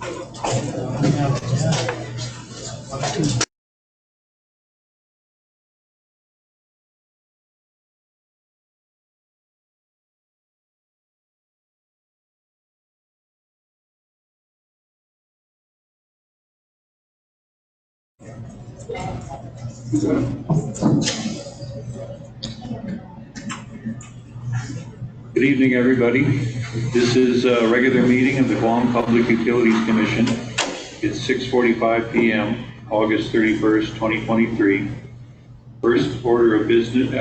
Good evening, everybody. This is a regular meeting of the Guam Public Utilities Commission. It's 6:45 p.m., August 31st, 2023. First order of business,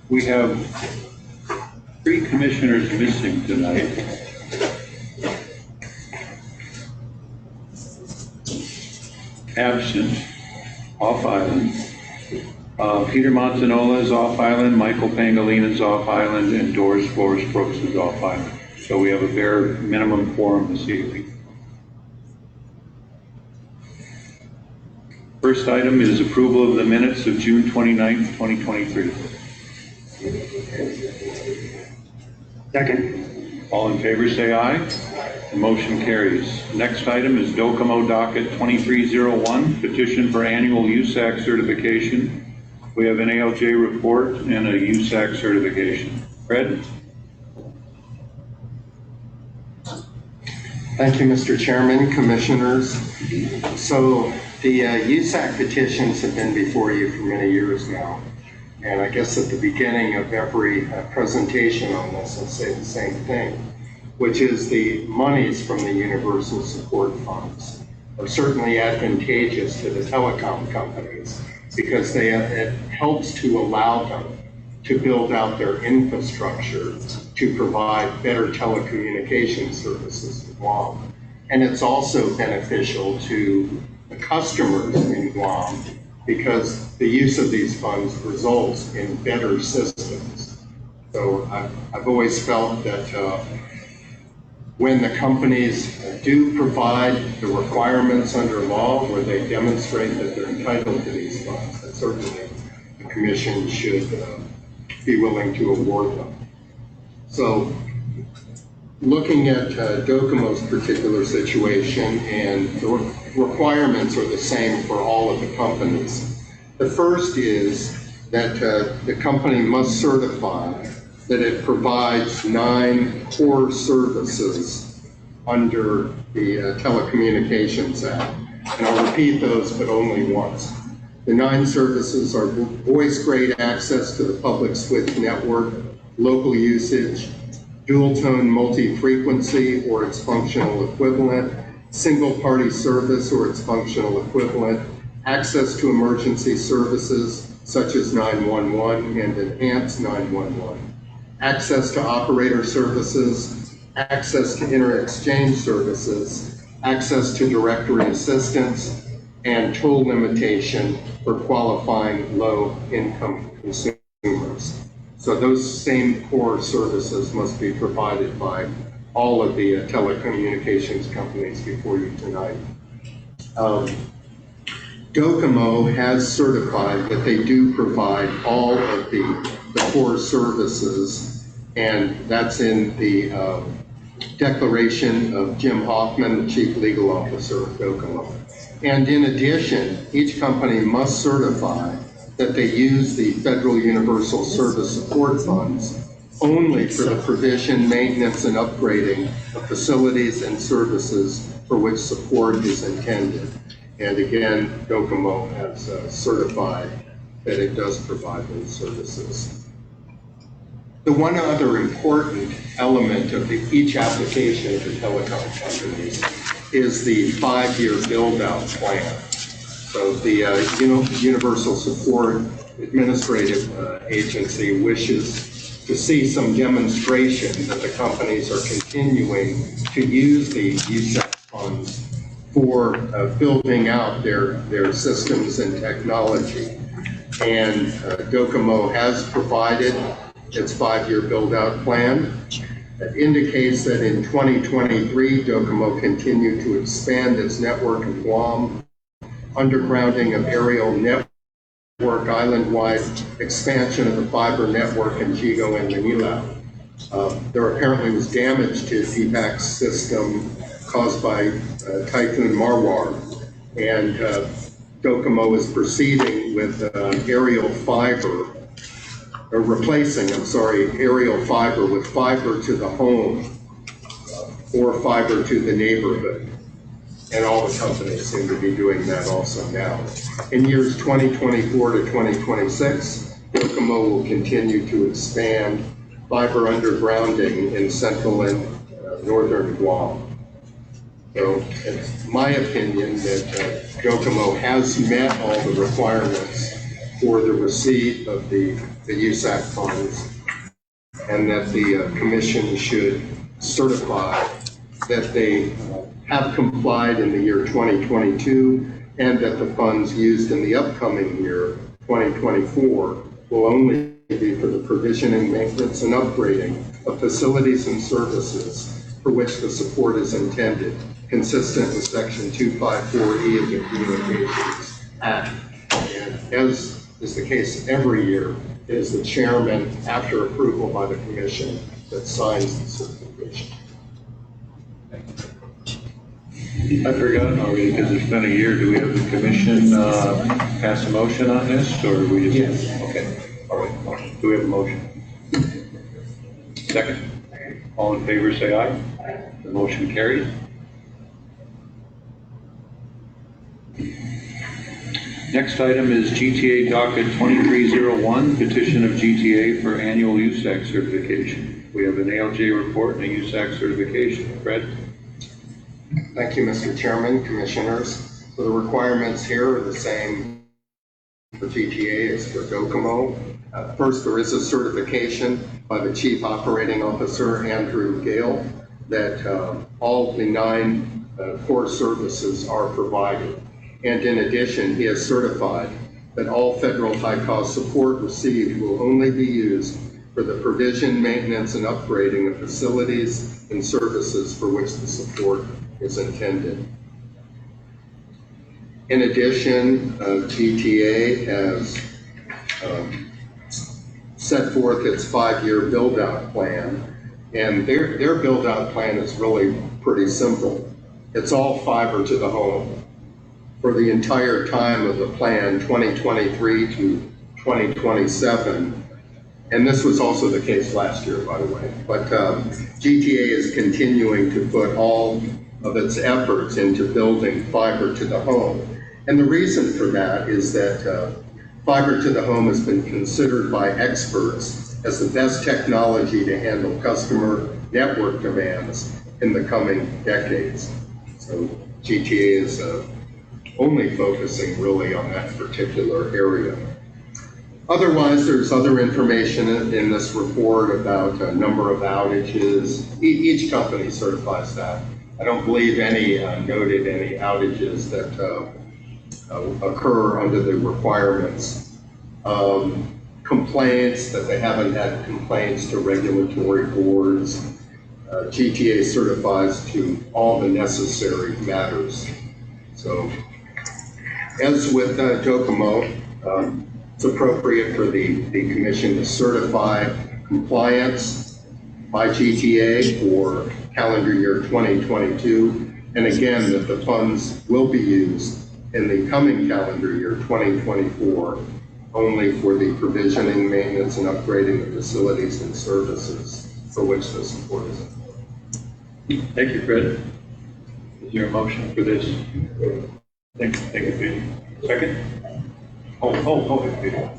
we have 3 commissioners missing tonight. Absent, off island. Peter Montanola is off island, Michael Pangolina is off island, and Doris Flores Brooks is off island. So we have a bare minimum quorum this evening. First item is approval of the minutes of June 29th, 2023. Second. All in favor say aye. The motion carries. Next item is Docomo docket 2301, petition for annual USAC certification. We have an ALJ report and a USAC certification. Fred? Thank you, Mr. Chairman, Commissioners. So the USAC petitions have been before you for many years now. And I guess at the beginning of every presentation on this, I'll say the same thing, which is the monies from the Universal Support Funds are certainly advantageous to the telecom companies because it helps to allow them to build out their infrastructure to provide better telecommunication services in Guam. And it's also beneficial to the customers in Guam because the use of these funds results in better systems. So I've always felt that when the companies do provide the requirements under law where they demonstrate that they're entitled to these funds, that certainly the Commission should be willing to award them. So looking at Docomo's particular situation, and the requirements are the same for all of the companies. The first is that the company must certify that it provides 9 core services under the Telecommunications Act. And I'll repeat those, but only once. The 9 services are voice-grade access to the public SWIFT network, local usage, dual-tone multi-frequency or its functional equivalent, single-party service or its functional equivalent, access to emergency services such as 911 and enhanced 911, access to operator services, access to inter-exchange services, access to directory assistance, and toll limitation for qualifying low-income consumers. So those same core services must be provided by all of the telecommunications companies before you tonight. Docomo has certified that they do provide all of the core services, and that's in the declaration of Jim Hoffman, the Chief Legal Officer of Docomo. And in addition, each company must certify that they use the Federal Universal Service Support Funds only for the provision, maintenance, and upgrading of facilities and services for which support is intended. And again, Docomo has certified that it does provide those services. The one other important element of each application to telecom companies is the 5-year build-out plan. So the Universal Support Administrative Agency wishes to see some demonstration that the companies are continuing to use the USAC funds for building out their systems and technology. And Docomo has provided its 5-year build-out plan. That indicates that in 2023, Docomo continued to expand its network in Guam, undergrounding of aerial network, island-wide expansion of the fiber network in Chigo and Manila. There apparently was damage to DPAC's system caused by Typhoon Marwar. And Docomo is proceeding with aerial fiber, or replacing, aerial fiber with fiber to the home or fiber to the neighborhood. And all the companies seem to be doing that also now. In years 2024 to 2026, Docomo will continue to expand fiber undergrounding in central and northern Guam. So it's my opinion that Docomo has met all the requirements for the receipt of the USAC funds, and that the commission should certify that they have complied in the year 2022, and that the funds used in the upcoming year, 2024, will only be for the provisioning, maintenance, and upgrading of facilities and services for which the support is intended, consistent with Section 254E of the Communications Act. And as is the case every year, it is the chairman, after approval by the commission, that signs the certification. I forgot already, because it's been a year. Do we have the commission pass a motion on this, or are we just? Yes. Okay, all right. Do we have a motion? Second. All in favor, say aye. The motion carries. Next item is GTA docket 2301, petition of GTA for annual USAC certification. We have an ALJ report and a USAC certification. Fred? Thank you, Mr. Chairman, Commissioners. So the requirements here are the same for GTA as for Docomo. First, there is a certification by the Chief Operating Officer, Andrew Gale, that all the 9 core services are provided. And in addition, he has certified that all federal high-cost support received will only be used for the provision, maintenance, and upgrading of facilities and services for which the support is intended. In addition, GTA has set forth its 5-year build-out plan, and their build-out plan is really pretty simple. It's all fiber to the home for the entire time of the plan, 2023 to 2027. And this was also the case last year, by the way. But GTA is continuing to put all of its efforts into building fiber to the home. And the reason for that is that fiber to the home has been considered by experts as the best technology to handle customer network demands in the coming decades. So GTA is only focusing really on that particular area. Otherwise, there's other information in this report about a number of outages. Each company certifies that. I don't believe any noted any outages that occur under the requirements. Complaints, that they haven't had complaints to regulatory boards. GTA certifies to all the necessary matters. So, as with Docomo, it's appropriate for the commission to certify compliance by GTA for calendar year 2022, and again, that the funds will be used in the coming calendar year 2024 only for the provisioning, maintenance, and upgrading of facilities and services for which the support is. Thank you, Fred. Is there a motion for this? Thank you, Peter. Second? Oh, Peter.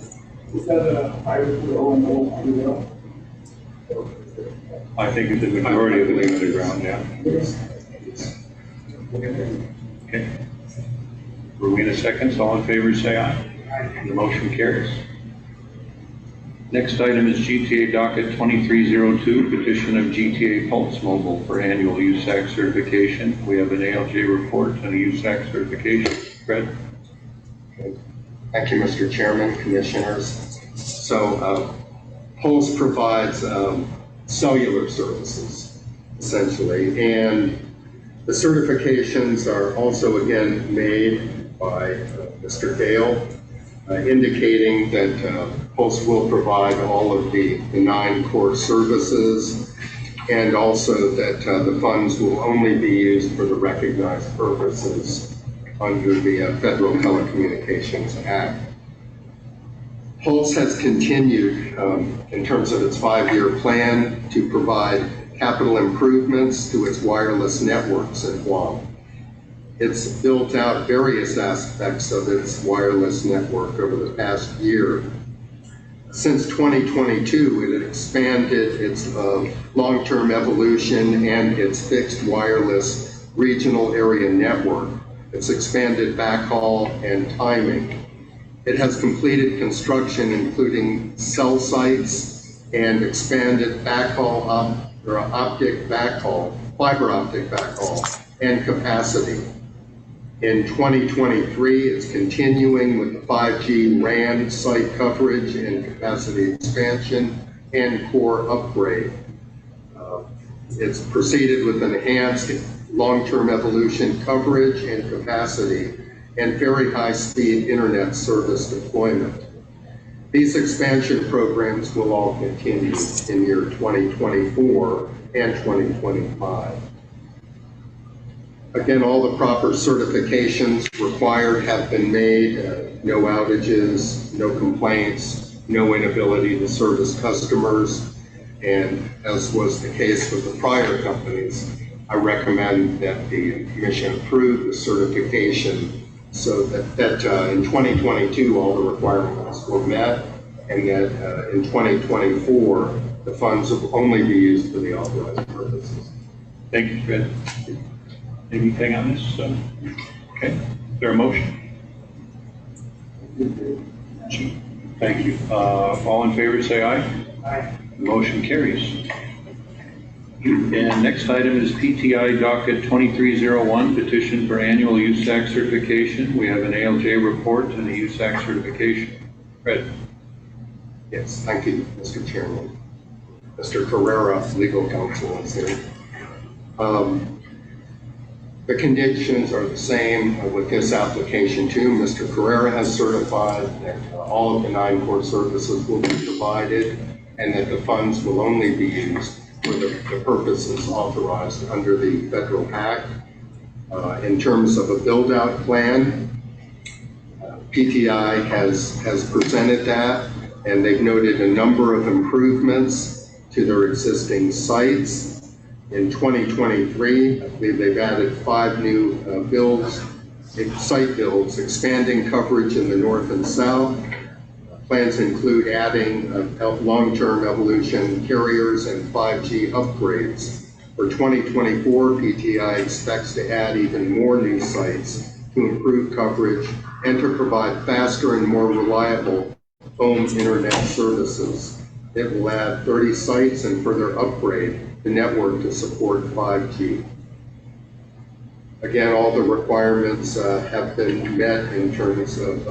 Is that fiber to the home? I think it's the majority of the underground, yeah. Okay. Rowena seconds. All in favor, say aye. The motion carries. Next item is GTA docket 2302, petition of GTA Pulse Mobile for annual USAC certification. We have an ALJ report and a USAC certification. Fred? Thank you, Mr. Chairman, Commissioners. So Pulse provides cellular services, essentially, and the certifications are also again made by Mr. Gale, indicating that Pulse will provide all of the 9 core services and also that the funds will only be used for the recognized purposes under the Federal Telecommunications Act. Pulse has continued in terms of its 5-year plan to provide capital improvements to its wireless networks in Guam. It's built out various aspects of its wireless network over the past year. Since 2022, it had expanded its long-term evolution and its fixed wireless regional area network. It's expanded backhaul and timing. It has completed construction, including cell sites and expanded fiber optic backhaul and capacity. In 2023, it's continuing with the 5G RAN site coverage and capacity expansion and core upgrade. It's proceeded with enhanced long-term evolution coverage and capacity and very high-speed internet service deployment. These expansion programs will all continue in year 2024 and 2025. Again, all the proper certifications required have been made, no outages, no complaints, no inability to service customers, and as was the case with the prior companies, I recommend that the Commission approve the certification so that in 2022 all the requirements were met, and that in 2024 the funds will only be used for the authorized purposes. Thank you, Fred. Anything on this? Okay, is there a motion? Thank you. All in favor say aye. Aye. Motion carries. And next item is PTI docket 2301, petition for annual USAC certification. We have an ALJ report and a USAC certification. Fred. Yes, thank you, Mr. Chairman. Mr. Carrera, legal counsel, is here. The conditions are the same with this application too. Mr. Carrera has certified that all of the 9 core services will be provided and that the funds will only be used for the purposes authorized under the federal act. In terms of a build-out plan, PTI has presented that, and they've noted a number of improvements to their existing sites. In 2023, I believe they've added 5 new site builds, expanding coverage in the north and south. Plans include adding long-term evolution carriers and 5G upgrades. For 2024, PTI expects to add even more new sites to improve coverage and to provide faster and more reliable home internet services. It will add 30 sites and further upgrade the network to support 5G. Again, all the requirements have been met in terms of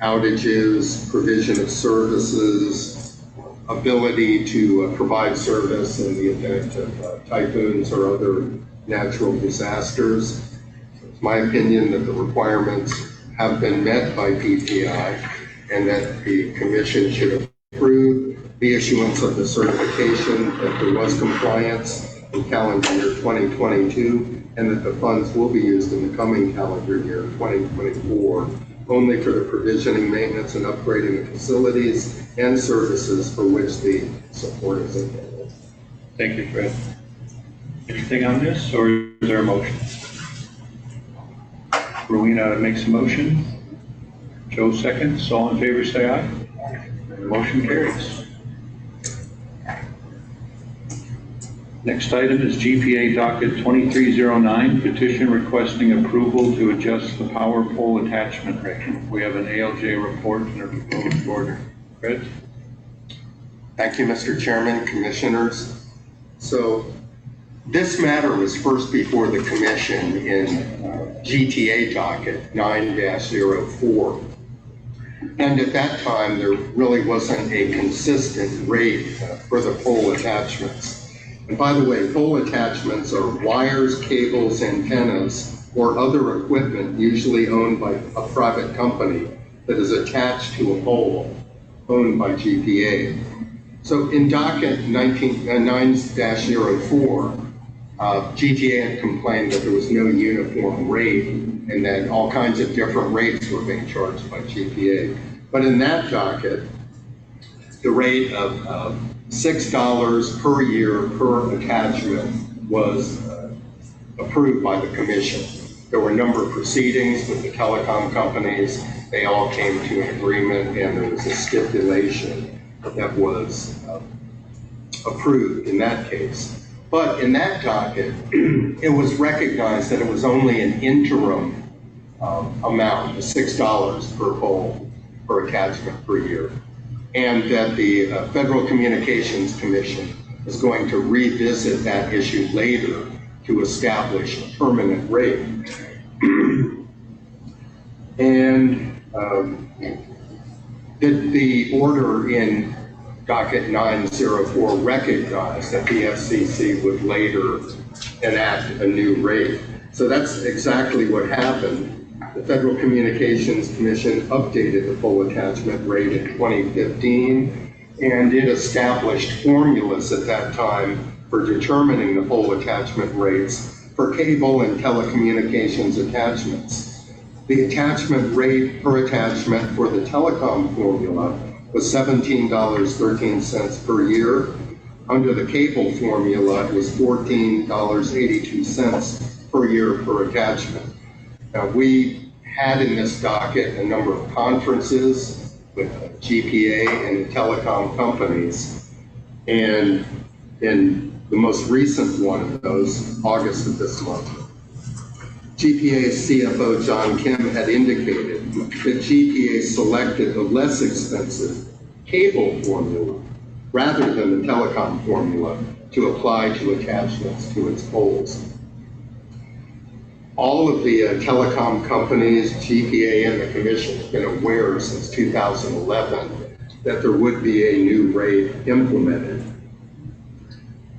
outages, provision of services, ability to provide service in the event of typhoons or other natural disasters. It's my opinion that the requirements have been met by PTI and that the Commission should approve the issuance of the certification that there was compliance in calendar year 2022 and that the funds will be used in the coming calendar year 2024 only for the provisioning, maintenance, and upgrading of facilities and services for which the support is intended. Thank you, Fred. Anything on this, or is there a motion? Rowena makes a motion. Joe seconds. All in favor say aye. The motion carries. Next item is GPA docket 2309, petition requesting approval to adjust the power pole attachment rate. We have an ALJ report and a proposed order. Fred? Thank you, Mr. Chairman, Commissioners. So this matter was first before the Commission in GTA docket 9-04. And at that time, there really wasn't a consistent rate for the pole attachments. And by the way, pole attachments are wires, cables, antennas, or other equipment usually owned by a private company that is attached to a pole owned by GPA. So in docket 9-04, GTA had complained that there was no uniform rate and that all kinds of different rates were being charged by GPA. But in that docket, the rate of $6 per year per attachment was approved by the commission. There were a number of proceedings with the telecom companies. They all came to an agreement, and there was a stipulation that was approved in that case. But in that docket, it was recognized that it was only an interim amount of $6 per pole per attachment per year, and that the Federal Communications Commission is going to revisit that issue later to establish a permanent rate. And the order in docket 904 recognized that the FCC would later enact a new rate. So that's exactly what happened. The Federal Communications Commission updated the full attachment rate in 2015, and it established formulas at that time for determining the full attachment rates for cable and telecommunications attachments. The attachment rate per attachment for the telecom formula was $17.13 per year. Under the cable formula, it was $14.82 per year per attachment. Now, we had in this docket a number of conferences with GPA and the telecom companies, and in the most recent one of those, August of this month, GPA's CFO John Kim had indicated that GPA selected the less expensive cable formula rather than the telecom formula to apply to attachments to its poles. All of the telecom companies, GPA, and the commission have been aware since 2011 that there would be a new rate implemented.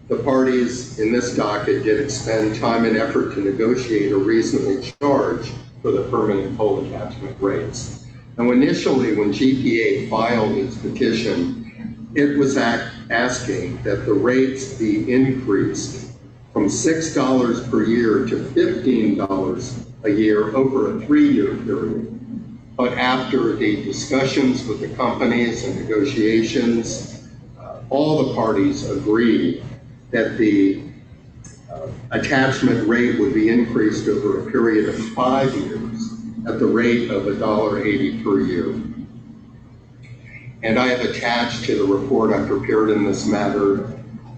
The parties in this docket did expend time and effort to negotiate a reasonable charge for the permanent pole attachment rates. Now, initially, when GPA filed its petition, it was asking that the rates be increased from $6 per year to $15 a year over a 3-year period. But after the discussions with the companies and negotiations, all the parties agreed that the attachment rate would be increased over a period of 5 years at the rate of $1.80 per year. And I have attached to the report I prepared in this matter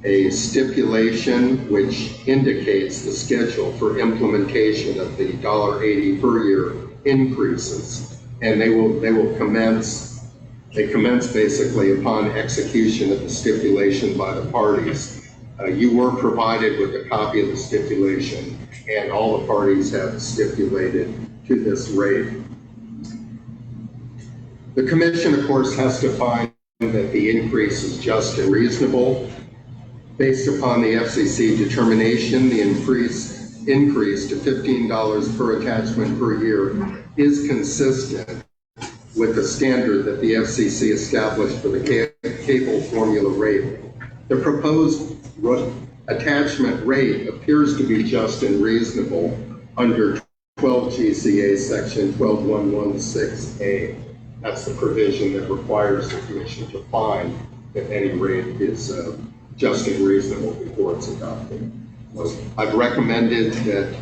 a stipulation which indicates the schedule for implementation of the $1.80 per year increases. And they commence basically upon execution of the stipulation by the parties. You were provided with a copy of the stipulation, and all the parties have stipulated to this rate. The commission, of course, has to find that the increase is just and reasonable. Based upon the FCC determination, the increase to $15 per attachment per year is consistent with the standard that the FCC established for the cable formula rate. The proposed attachment rate appears to be just and reasonable under 12 GCA section 12116A. That's the provision that requires the commission to find that any rate is just and reasonable before it's adopted. I've recommended that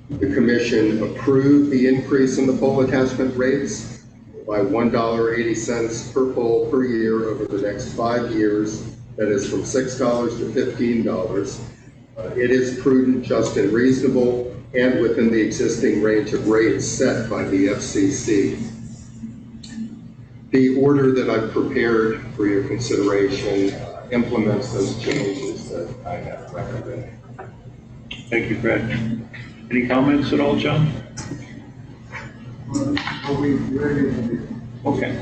the commission approve the increase in the pole attachment rates by $1.80 per pole per year over the next 5 years. That is from $6 to $15. It is prudent, just, and reasonable, and within the existing range of rates set by the FCC. The order that I've prepared for your consideration implements those changes that I have recommended. Thank you, Fred. Any comments at all, John? Okay.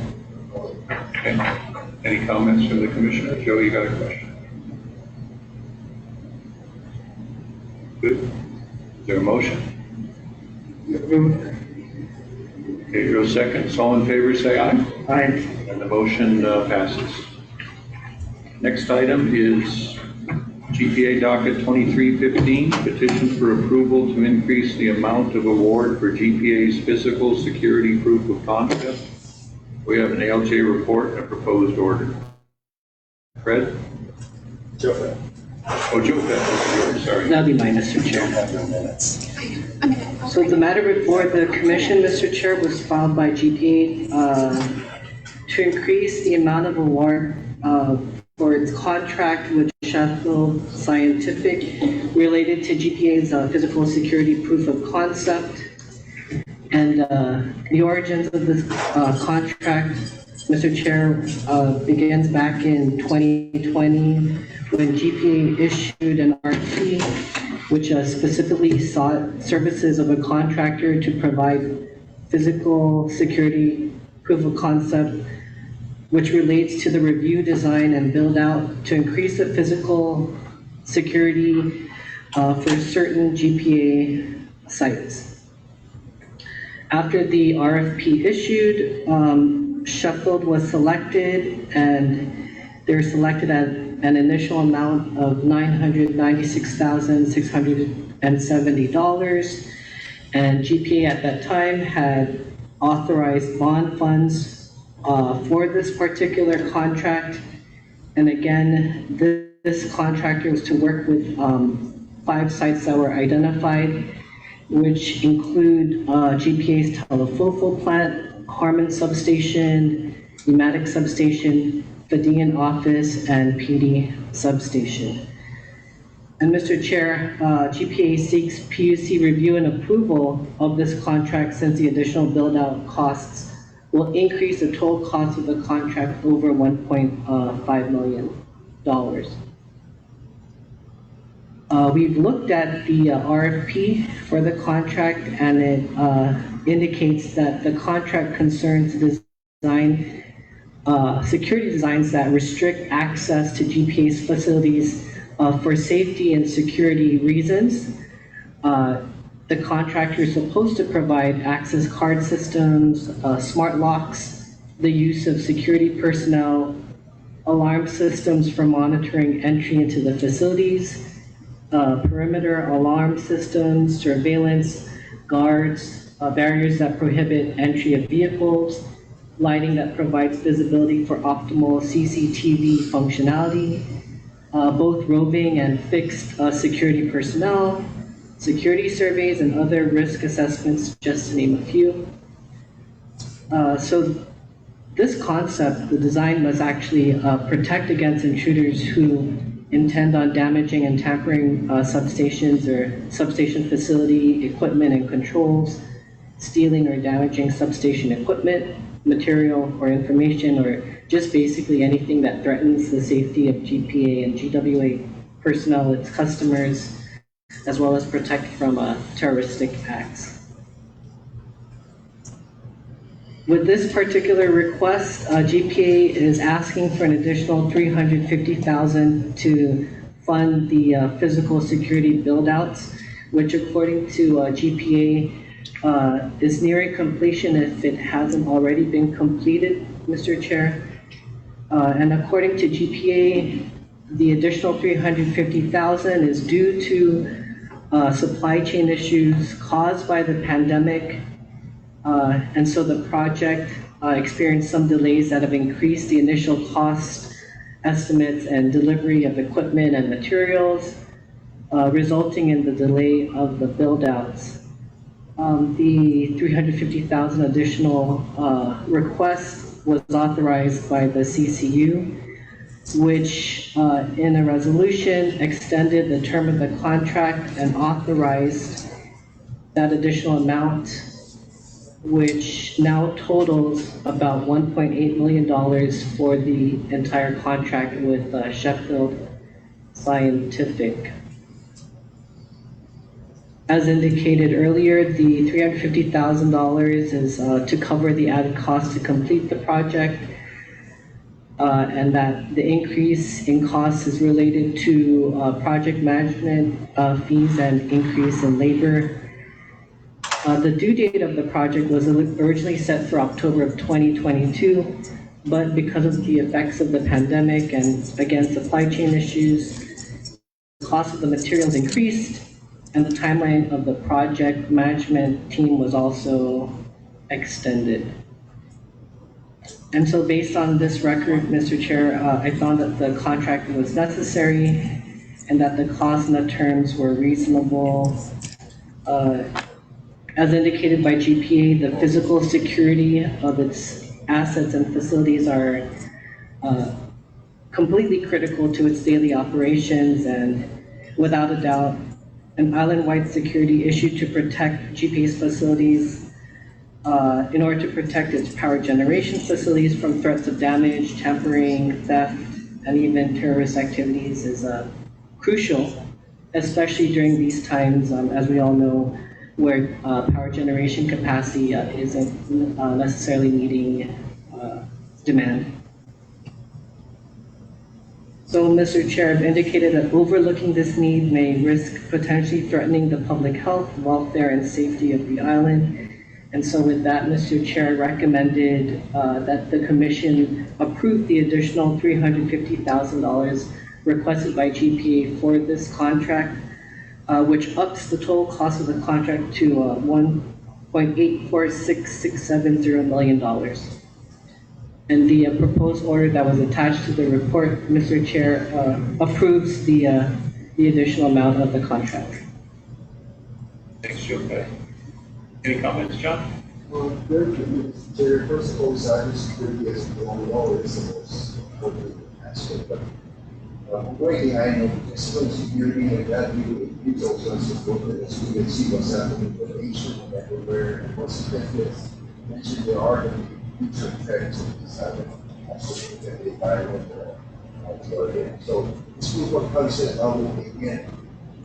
Any comments from the commissioner? Joe, you got a question? Good. Is there a motion? Okay, Joe seconds. All in favor, say aye. Aye. And the motion passes. Next item is GPA docket 2315, petition for approval to increase the amount of award for GPA's physical security proof of concept. We have an ALJ report and a proposed order. Fred? Joe. Oh, Joe, that's sorry. That'll be mine, Mr. Chair. Have no minutes. So the matter before the commission, Mr. Chair, was filed by GPA to increase the amount of award for its contract with Sheffield Scientific related to GPA's physical security proof of concept. And the origins of this contract, Mr. Chair, begins back in 2020 when GPA issued an RFP which specifically sought services of a contractor to provide physical security proof of concept, which relates to the review, design, and build out to increase the physical security for certain GPA sites. After the RFP issued, Sheffield was selected, and they were selected at an initial amount of $996,670, and GPA at that time had authorized bond funds for this particular contract. And again, this contractor was to work with 5 sites that were identified, which include GPA's Telefocal plant, Harmon substation, Pneumatic substation, Fadian office, and PD substation. And Mr. Chair, GPA seeks PUC review and approval of this contract since the additional build-out costs will increase the total cost of the contract over $1.5 million. We've looked at the RFP for the contract, and it indicates that the contract concerns design, security designs that restrict access to GPA's facilities for safety and security reasons. The contractor is supposed to provide access card systems, smart locks, the use of security personnel, alarm systems for monitoring entry into the facilities, perimeter alarm systems, surveillance, guards, barriers that prohibit entry of vehicles, lighting that provides visibility for optimal CCTV functionality, both roving and fixed security personnel, security surveys, and other risk assessments, just to name a few. So this concept, the design must actually protect against intruders who intend on damaging and tampering substations or substation facility equipment and controls, stealing or damaging substation equipment, material or information, or just basically anything that threatens the safety of GPA and GWA personnel, its customers, as well as protect from terroristic acts. With this particular request, GPA is asking for an additional $350,000 to fund the physical security build-outs, which according to GPA is nearing completion if it hasn't already been completed, Mr. Chair. And according to GPA, the additional $350,000 is due to supply chain issues caused by the pandemic. And so the project experienced some delays that have increased the initial cost estimates and delivery of equipment and materials, resulting in the delay of the build-outs. The $350,000 additional request was authorized by the CCU, which in a resolution extended the term of the contract and authorized that additional amount, which now totals about $1.8 million for the entire contract with Sheffield Scientific. As indicated earlier, the $350,000 is to cover the added cost to complete the project, and that the increase in costs is related to project management fees and increase in labor. The due date of the project was originally set for October of 2022, but because of the effects of the pandemic and again, supply chain issues, the cost of the materials increased and the timeline of the project management team was also extended. And so based on this record, Mr. Chair, I found that the contract was necessary and that the costs and the terms were reasonable. As indicated by GPA, the physical security of its assets and facilities are completely critical to its daily operations, and without a doubt, an island-wide security issue to protect GPA's facilities in order to protect its power generation facilities from threats of damage, tampering, theft, and even terrorist activities is crucial, especially during these times, as we all know, where power generation capacity isn't necessarily meeting demand. So, Mr. Chair, I've indicated that overlooking this need may risk potentially threatening the public health, welfare, and safety of the island. And so with that, Mr. Chair, I recommended that the commission approve the additional $350,000 requested by GPA for this contract, which ups the total cost of the contract to $1.846670 million. And the proposed order that was attached to the report, Mr. Chair, approves the additional amount of the contract. Thanks, Joe. Any comments, John? Well, their first of all, cybersecurity is the only always the most important aspect. But one thing I know, physical security like that, it's also as important as we can see what's happening with Asia and everywhere. And what's effective, mentioned there are going to be future effects of this happening, especially in the environment. So this proof of concept, I will again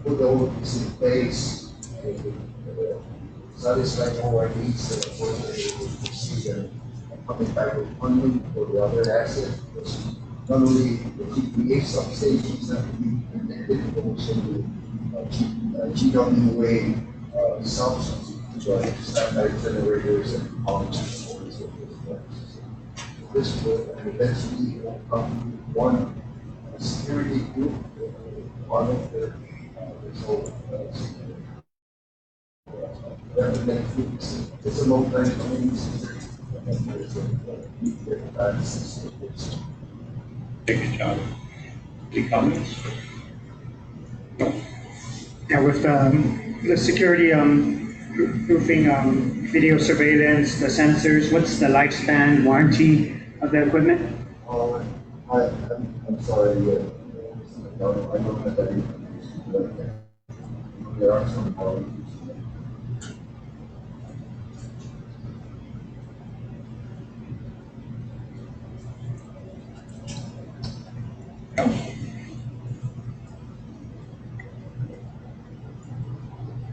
put all of this in place. Satisfying all our needs and unfortunately we see them coming back with funding for the other assets. Because not only the GPA substations that we connected, but also the GWA subs, which are satellite generators and power transporters of those devices. This will eventually come one security group, one of the result. It's a long time coming. Thank you, John. Any comments? Yeah, with the security proofing, video surveillance, the sensors, what's the lifespan warranty of the equipment? I'm sorry, I don't have that information, but there are some warranties.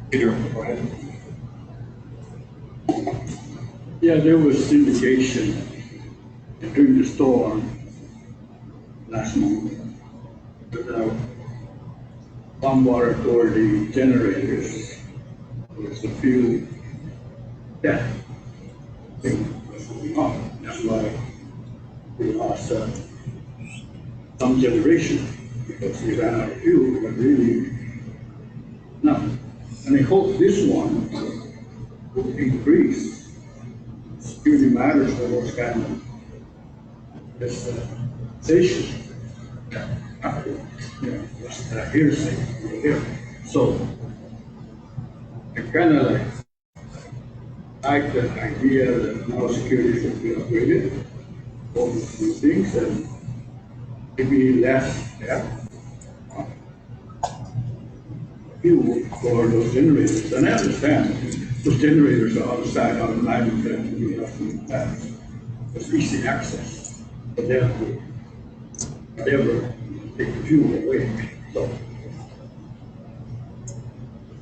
Peter, go ahead. Yeah, there was indication during the storm last month that the Guam Water Authority generators was a few that thing was going on. That's why we lost some generation because we ran out of fuel, but really no. And I hope this one will increase. Security matters for those kind of stations. Just hearsay here. So I kind of like the idea that now security should be upgraded, all these things, and maybe less fuel for those generators. And I understand those generators are outside on the island and we have to have easy access for them to never take the fuel away. So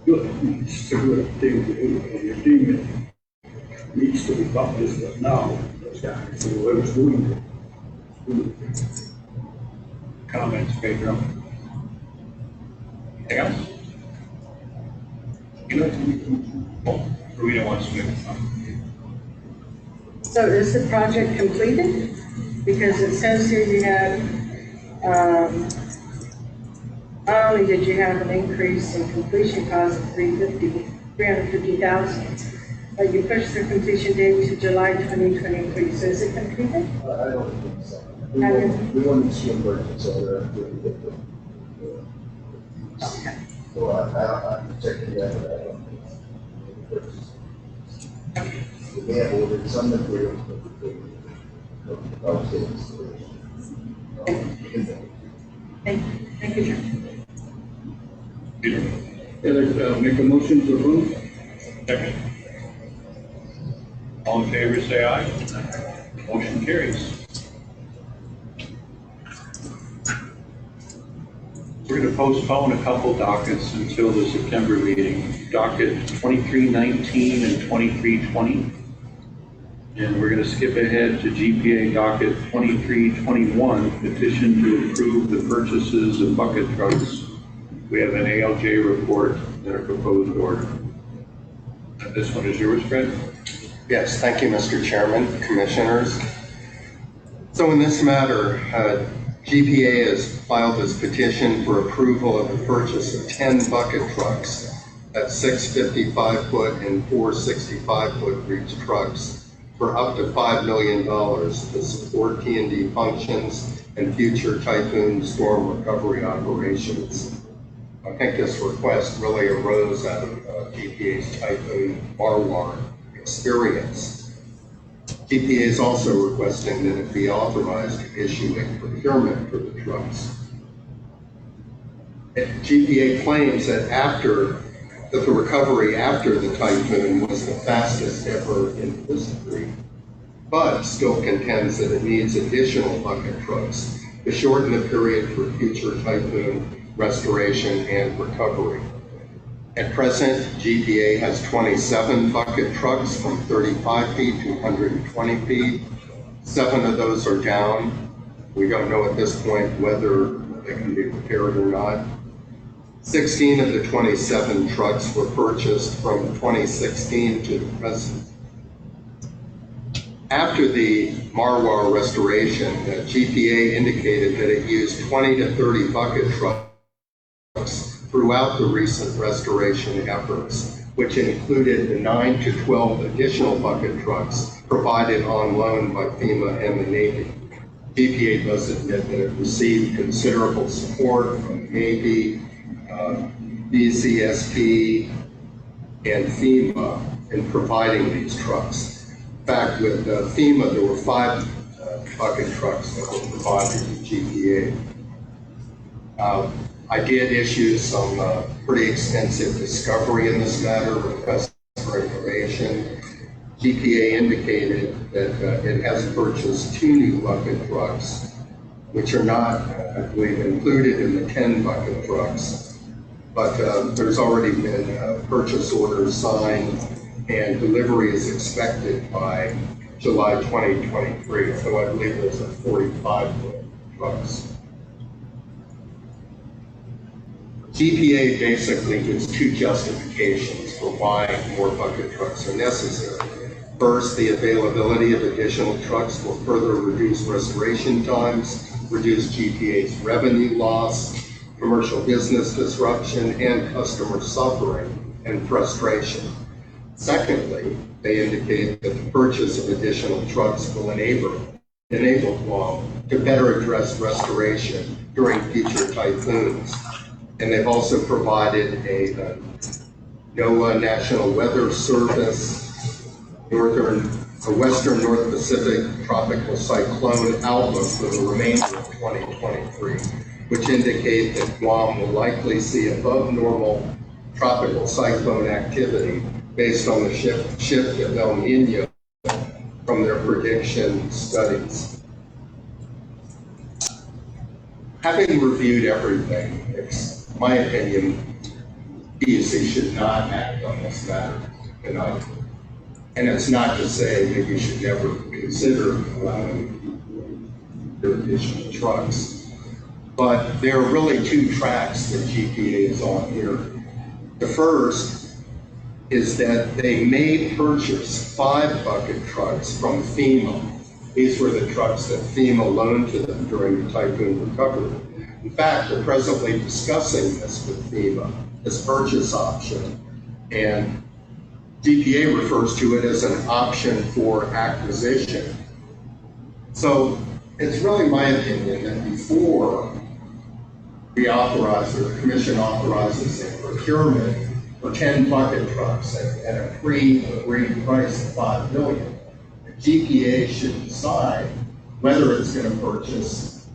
good, it's a good thing to do. And the thing that needs to be published now, those guys, whoever's doing it. Comments, Pedro? Anything else? Oh, Rowena wants to make a comment. So is the project completed? Because it says here you had, not only did you have an increase in completion cost of 350,000, but you pushed the completion date to July 2023. So is it completed? I don't think so. And- We want to see a purchase order after we get the. Okay. So I'm checking that, but I don't think so. We may have ordered some materials, but we without the installation. Thank you, John. Peter? I'd like to make a motion to approve. Second. All in favor, say aye. Motion carries. We're going to postpone a couple dockets until the September meeting. Docket 2319 and 2320. And we're going to skip ahead to GPA docket 2321, petition to approve the purchases of bucket trucks. We have an ALJ report and a proposed order. And this one is yours, Fred? Yes, thank you, Mr. Chairman, Commissioners. So in this matter, GPA has filed this petition for approval of the purchase of 10 bucket trucks. That's 6 55-foot and 4 65-foot reach trucks for up to $5 million to support T&D functions and future typhoon storm recovery operations. I think this request really arose out of GPA's Typhoon Marwar experience. GPA is also requesting that it be authorized to issue a procurement for the trucks. GPA claims that the recovery after the typhoon was the fastest ever in history, but still contends that it needs additional bucket trucks to shorten the period for future typhoon restoration and recovery. At present, GPA has 27 bucket trucks from 35 feet to 120 feet. 7 of those are down. We don't know at this point whether they can be repaired or not. 16 of the 27 trucks were purchased from 2016 to the present. After the Marwar restoration, GPA indicated that it used 20 to 30 bucket trucks throughout the recent restoration efforts, which included the 9 to 12 additional bucket trucks provided on loan by FEMA and the Navy. GPA does admit that it received considerable support from the Navy, BCSP, and FEMA in providing these trucks. In fact, with FEMA, there were 5 bucket trucks that were provided to GPA. I did issue some pretty extensive discovery in this matter, requests for information. GPA indicated that it has purchased 2 new bucket trucks, which are not, I believe, included in the 10 bucket trucks. But there's already been purchase orders signed, and delivery is expected by July 2023. So I believe those are 45-foot trucks. GPA basically gives 2 justifications for why more bucket trucks are necessary. First, the availability of additional trucks will further reduce restoration times, reduce GPA's revenue loss, commercial business disruption, and customer suffering and frustration. Secondly, they indicate that the purchase of additional trucks will enable Guam to better address restoration during future typhoons. And they've also provided a NOAA National Weather Service Western North Pacific Tropical Cyclone outlook for the remainder of 2023, which indicate that Guam will likely see above normal tropical cyclone activity based on the shift of El Nino from their prediction studies. Having reviewed everything, it's my opinion, PUC should not act on this matter tonight. And it's not to say that you should never consider allowing their additional trucks. But there are really 2 tracks that GPA is on here. The first is that they may purchase 5 bucket trucks from FEMA These were the trucks that FEMA loaned to them during the typhoon recovery. In fact, they're presently discussing this with FEMA, this purchase option, and GPA refers to it as an option for acquisition. So it's really my opinion that before we authorize, or the commission authorizes a procurement for 10 bucket trucks at a pre-agreed price of $5 million, the GPA should decide whether it's going to purchase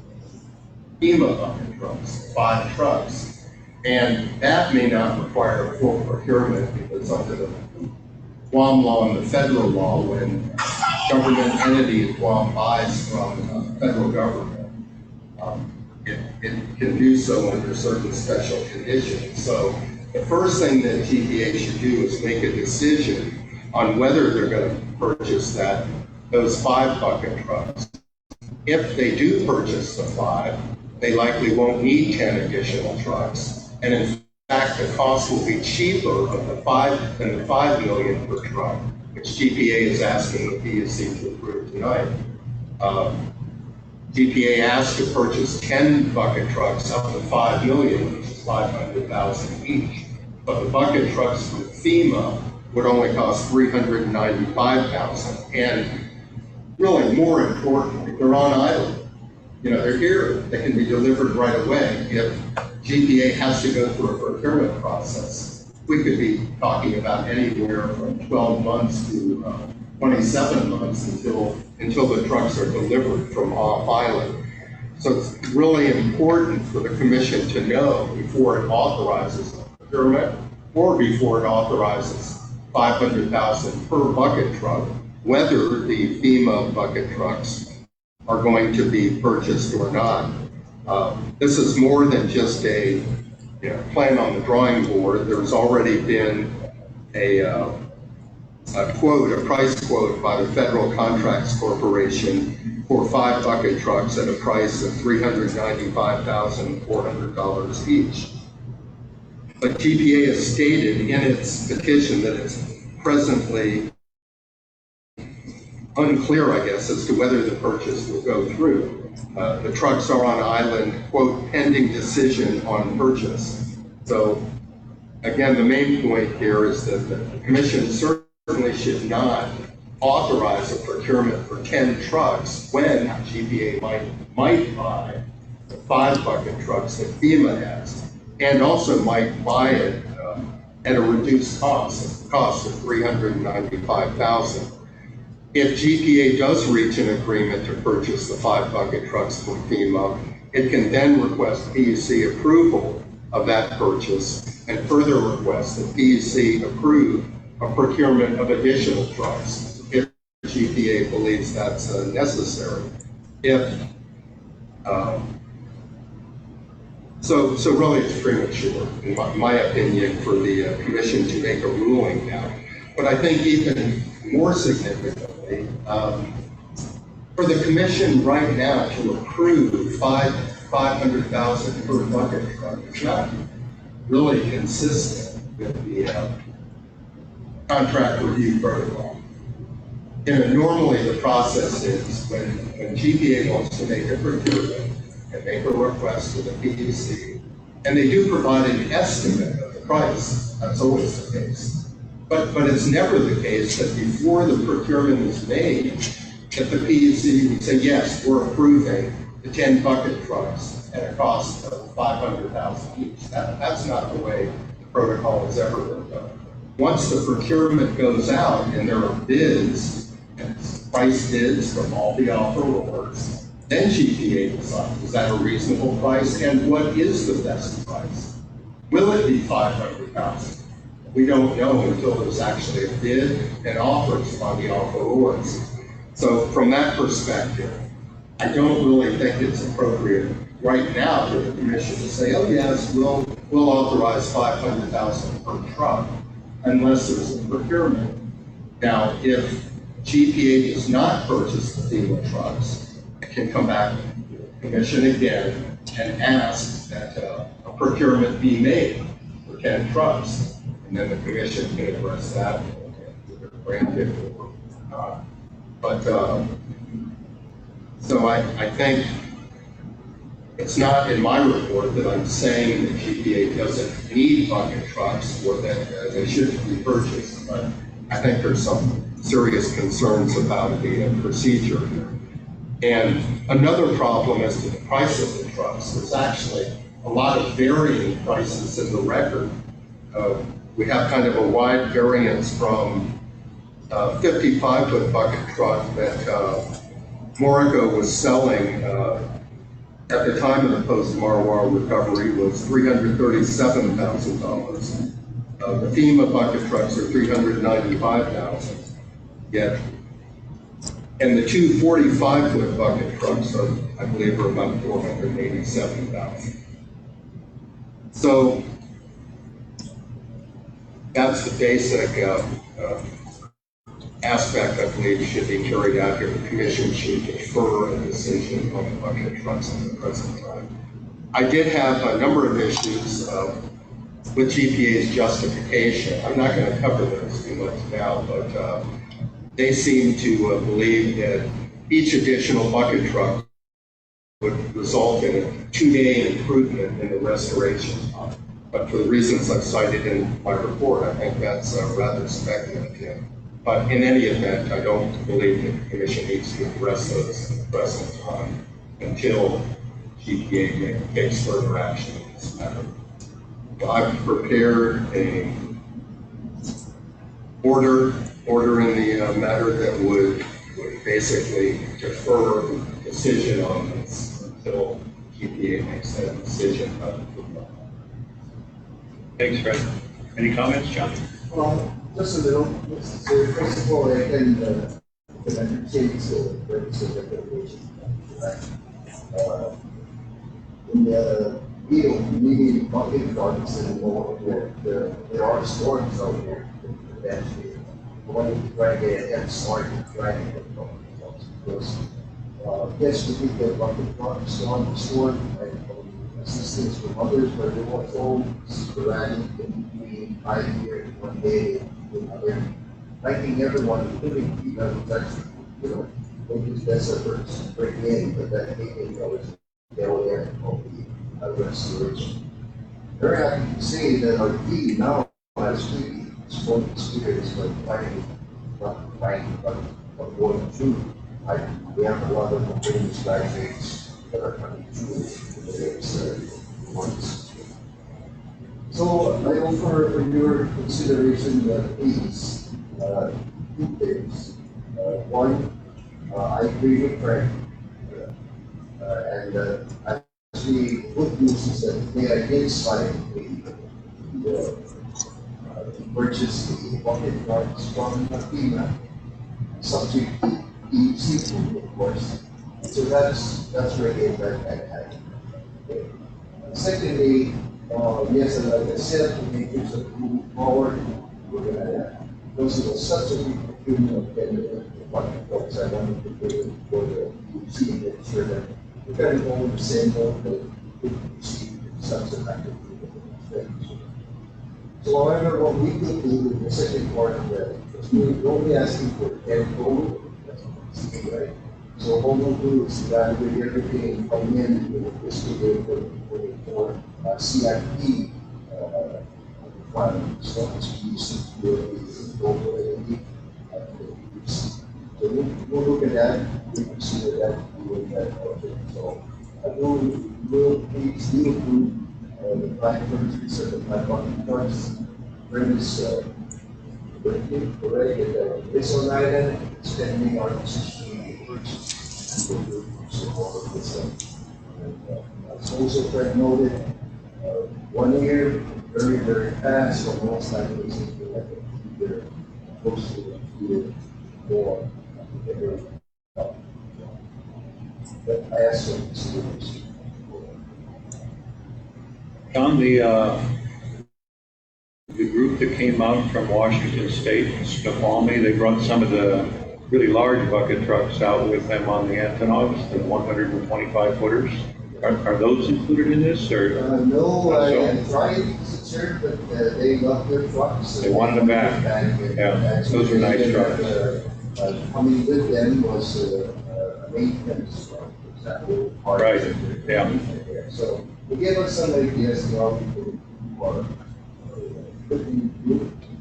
FEMA bucket trucks, 5 trucks. And that may not require a full procurement because under the Guam law and the federal law, when government entity Guam buys from the federal government, it can do so under certain special conditions. So the first thing that GPA should do is make a decision on whether they're going to purchase those 5 bucket trucks. If they do purchase the 5, they likely won't need 10 additional trucks. And in fact, the cost will be cheaper than the $5 million per truck, which GPA is asking the PUC to approve tonight. GPA asked to purchase 10 bucket trucks up to $5 million, which is $500,000 each. But the bucket trucks from FEMA would only cost $395,000. And really, more importantly, they're on island. They're here. They can be delivered right away. If GPA has to go through a procurement process, we could be talking about anywhere from 12 months to 27 months until the trucks are delivered from off island. So it's really important for the commission to know before it authorizes the procurement or before it authorizes $500,000 per bucket truck, whether the FEMA bucket trucks are going to be purchased or not. This is more than just a plan on the drawing board. There's already been a price quote by the Federal Contracts Corporation for 5 bucket trucks at a price of $395,400 each. But GPA has stated in its petition that it's presently unclear, I guess, as to whether the purchase will go through. The trucks are on island, quote, pending decision on purchase. So again, the main point here is that the commission certainly should not authorize a procurement for 10 trucks when GPA might buy the 5 bucket trucks that FEMA has, and also might buy it at a reduced cost of $395,000. If GPA does reach an agreement to purchase the 5 bucket trucks from FEMA, it can then request PUC approval of that purchase and further request that PUC approve a procurement of additional trucks if GPA believes that's necessary. So really it's premature, in my opinion, for the commission to make a ruling now. But I think even more significantly, for the commission right now to approve $500,000 per bucket truck is not really consistent with the contract review protocol. Normally the process is when GPA wants to make a procurement and make a request to the PUC, and they do provide an estimate of the price. That's always the case. But it's never the case that before the procurement is made, that the PUC would say, yes, we're approving the 10 bucket trucks at a cost of $500,000 each. That's not the way the protocol has ever been done. Once the procurement goes out and there are bids, and price bids from all the offerors, then GPA decides, is that a reasonable price, and what is the best price? Will it be $500,000? We don't know until there's actually a bid and offers by the offerors. So from that perspective, I don't really think it's appropriate right now for the commission to say, oh yes, we'll authorize $500,000 per truck unless there's a procurement. Now, if GPA does not purchase the FEMA trucks, it can come back to the commission again and ask that a procurement be made for 10 trucks. And then the commission can address that, either grant it or not. But So I think it's not in my report that I'm saying that GPA doesn't need bucket trucks or that they shouldn't be purchased, but I think there's some serious concerns about the procedure. And another problem is to the price of the trucks. There's actually a lot of varying prices in the record. We have kind of a wide variance from 55-foot bucket truck that Morico was selling at the time of the post-Marwar recovery was $337,000. The FEMA bucket trucks are $395,000. Yet, and the two 45-foot bucket trucks are, I believe, are about $487,000. So that's the basic aspect I believe should be carried out here. The commission should defer a decision on the bucket trucks at the present time. I did have a number of issues with GPA's justification. I'm not going to cover those too much now, but they seem to believe that each additional bucket truck would result in a 2-day improvement in the restoration time. But for the reasons I've cited in my report, I think that's rather speculative. But in any event, I don't believe that the commission needs to address those at the present time until GPA takes further action in this matter. I've prepared a order in the matter that would basically defer the decision on this until GPA makes that decision. Thanks, Fred. Any comments, John? Well, just a little, so first of all, I can change the purpose of the declaration. In the meeting bucket trucks and more, there are storms out there that eventually want to try to get a head start and try to get bucket trucks because yes, we think that bucket trucks on the storm and assistance from others, but they also sporadic in between 5 years, 1 day, another. Thanking everyone, including people who actually, make his best efforts to bring in, but that taking was down there of the restoration. Very happy to say that our team now has really strong experience by finding, not finding, but going through. We have a lot of companies, graduates that are coming through the next months. So I offer for your consideration these 2 things. One, I agree with Frank, and actually good news is that they identified the purchase the bucket trucks from FEMA, subject to EC, of course. So that's really a very bad habit. Secondly, yes, and like I said, to make this a move forward, we're going to because it was such a big procurement of getting the bucket trucks, I wanted to put it for the EC and make sure that we're going to go in the same mode that we see such an active thing. So however, what we could do in the second part of that, because we're only asking for 10 gold, that's what we see, right? So what we'll do is evaluate everything and come in with the fiscal year for CIP requirements. So it's used to do so we'll look at that, we consider that, we will that project. So I will please do approve the plan purchase of the plan bucket trucks. Premise correct that this on island spending our decision purchase. So all of this stuff. As also Fred noted, 1 year, very, very fast, so most likely it's going to be like a year, close to a year more. But I asked them to see this. John, the group that came out from Washington State, Snoqualmie, they brought some of the really large bucket trucks out with them on the Antonovs, the 125 footers. Are those included in this, or? No, I tried to serve, but they love their trucks. They wanted them back. Yeah, those are nice trucks. Coming with them was a maintenance, for example. parts Right, and- yeah. So it gave us some ideas how we could work.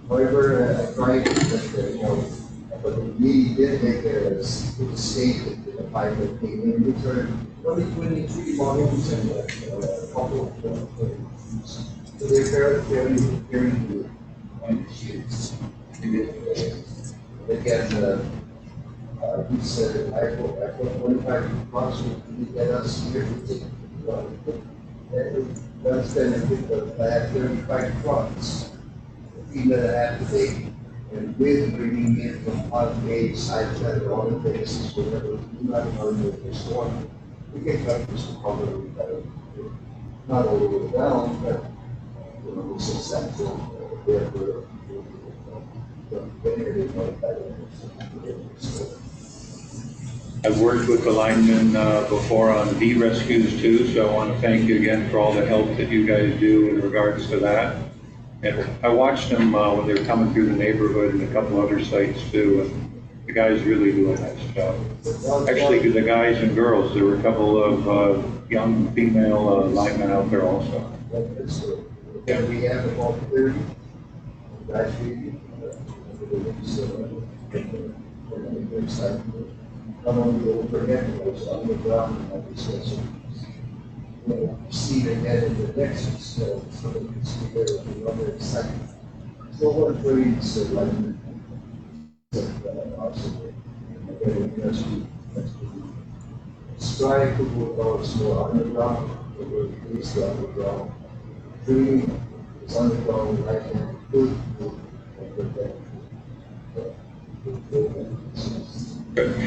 However, I tried that, but we really did make a mistake in the pipe that came in, which are only 23 volumes and a couple of so they're very good on the sheets. Again, these iPhone 25 bucks would get us everything. That's benefit of I have 35 trucks. Even I have to take, and with bringing in from Holiday, Sidetrack, and all the places, whatever, we not know this one. We can cut this to cover, not all the way down, but, it's essential, therefore, I've worked with the linemen before on bee rescues too, so I want to thank you again for all the help that you guys do in regards to that. And I watched them when they were coming through the neighborhood and a couple other sites too, and the guys really do a nice job. Actually, the guys and girls, there were a couple of young female linemen out there also. And we have about 30, actually, not only overhead, but also underground, and discussion. See the head of the Nexus, so that you can see there on the other side. No one trades like strive to put our small underground, or release the underground. Dream is underground, right now, good, and protect.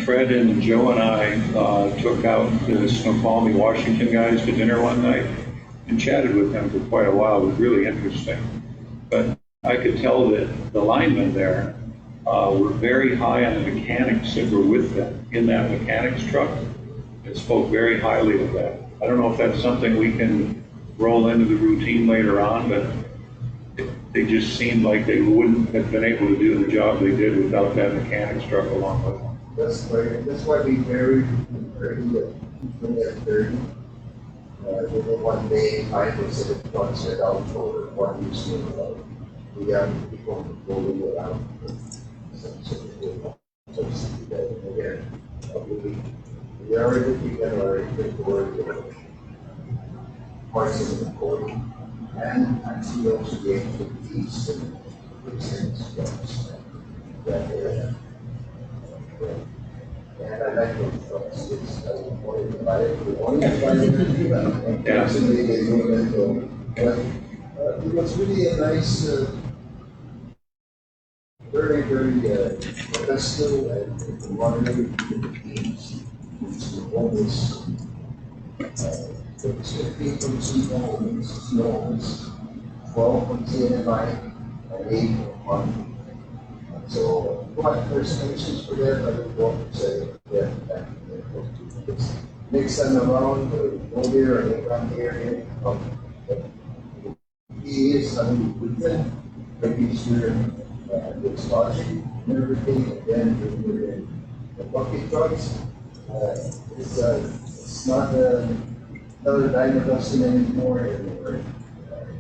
Fred and Joe and I took out the Snoqualmie, Washington guys to dinner one night and chatted with them for quite a while. It was really interesting. But I could tell that the linemen there were very high on the mechanics that were with them in that mechanics truck and spoke very highly of that. I don't know if that's something we can roll into the routine later on, but they just seemed like they wouldn't have been able to do the job they did without that mechanics truck along with them. That's right. That's why we very 30. Within one day, 5% of trucks are out for 1 use. We have people rolling around. Again, we are looking at our inventory parts of the code and actually also the expertise and expense that area. And I like those trucks. It's one to buy it. Actually, they do that. But it was really a nice, very, very professional and modern teams. Always, it's 15 from snow, 12 from CNMI, and 8 from Martin. So, what presentations for that, I would want to say, yeah, mix them around, go there and they come here, he is, with them, making sure it's lodging and everything, and then we're in the bucket trucks. It's not another dime a dozen anymore, and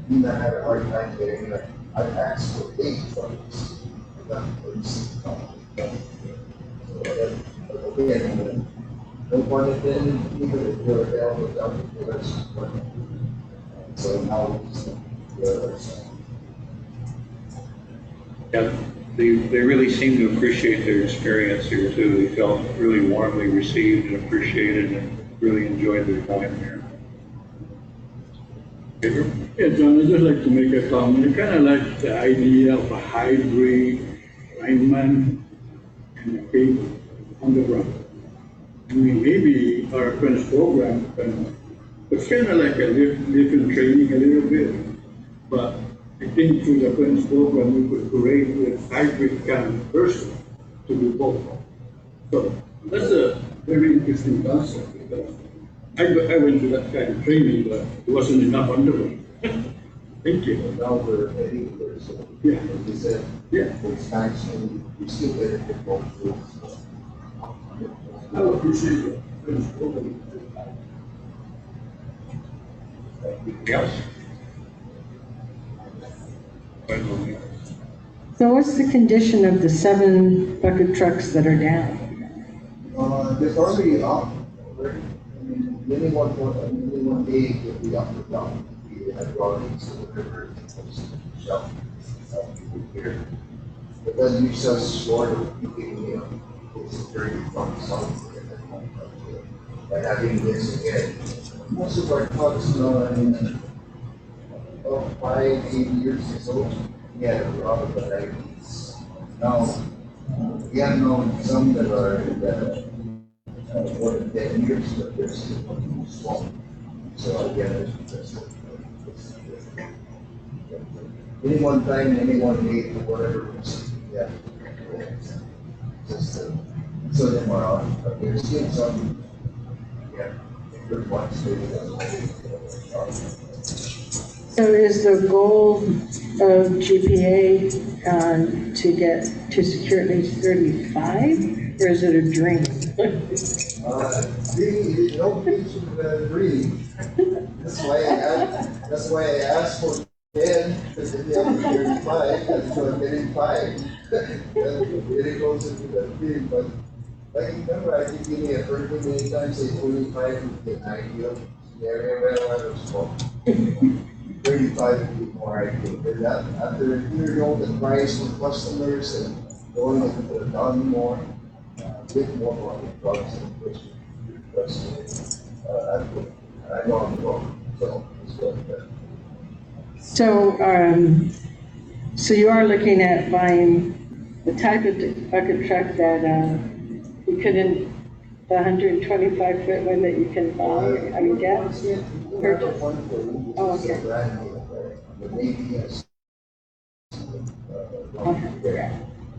we not had a hard time getting it. I asked for 8 trucks. Again, no one of them, even if you're available, without the rest. So now Yeah, they really seem to appreciate their experience here too. They felt really warmly received and appreciated and really enjoyed their time here. Pedro? Yeah, John, I'd just like to make a comment. I kind of like the idea of a hybrid lineman and a big underground. I mean, maybe our apprentice program it's kind of like a different training a little bit, but I think through the apprentice program we could create a hybrid kind of person to do both. So that's a very interesting concept because I went through that kind of training, but it wasn't enough underground. Thank you. now we're heading there, so. Yeah. As you said, Yeah. expansion, we still benefit both groups. I would appreciate it. Please, open. Anything else? So what's the condition of the 7 bucket trucks that are down? They're already up, already. I mean, any one day will be up or down. We had hydraulics or whatever, shelf, here. But then you just short of keeping, it's very fun, something. By having this again, most of our trucks, about 5, 8 years or so, we had a lot of varieties. Now, we have known some that are in the more than 10 years, but they're still small. So again, it's any one time, any one day, for whatever reason, yeah. Just so them are on, but there's still some, yeah, good ones maybe. So is the goal of GPA to get to secure at least 35, or is it a dream? Really, no kids should breathe. That's why I asked for 10, because if you have 35, that's what I'm getting 5. That's really close to that dream, but like remember, I think give me a birthday many times, say 25 would be an ideal scenario, well, I was small. 35 would be more ideal, but that, after you know the price for customers and going into the down more, with more money, products and customers, I know I'm wrong, so it's good. So you are looking at buying the type of bucket truck that you couldn't, the 125-foot one that you can buy, I mean, get? Purchase? Oh, okay. Okay.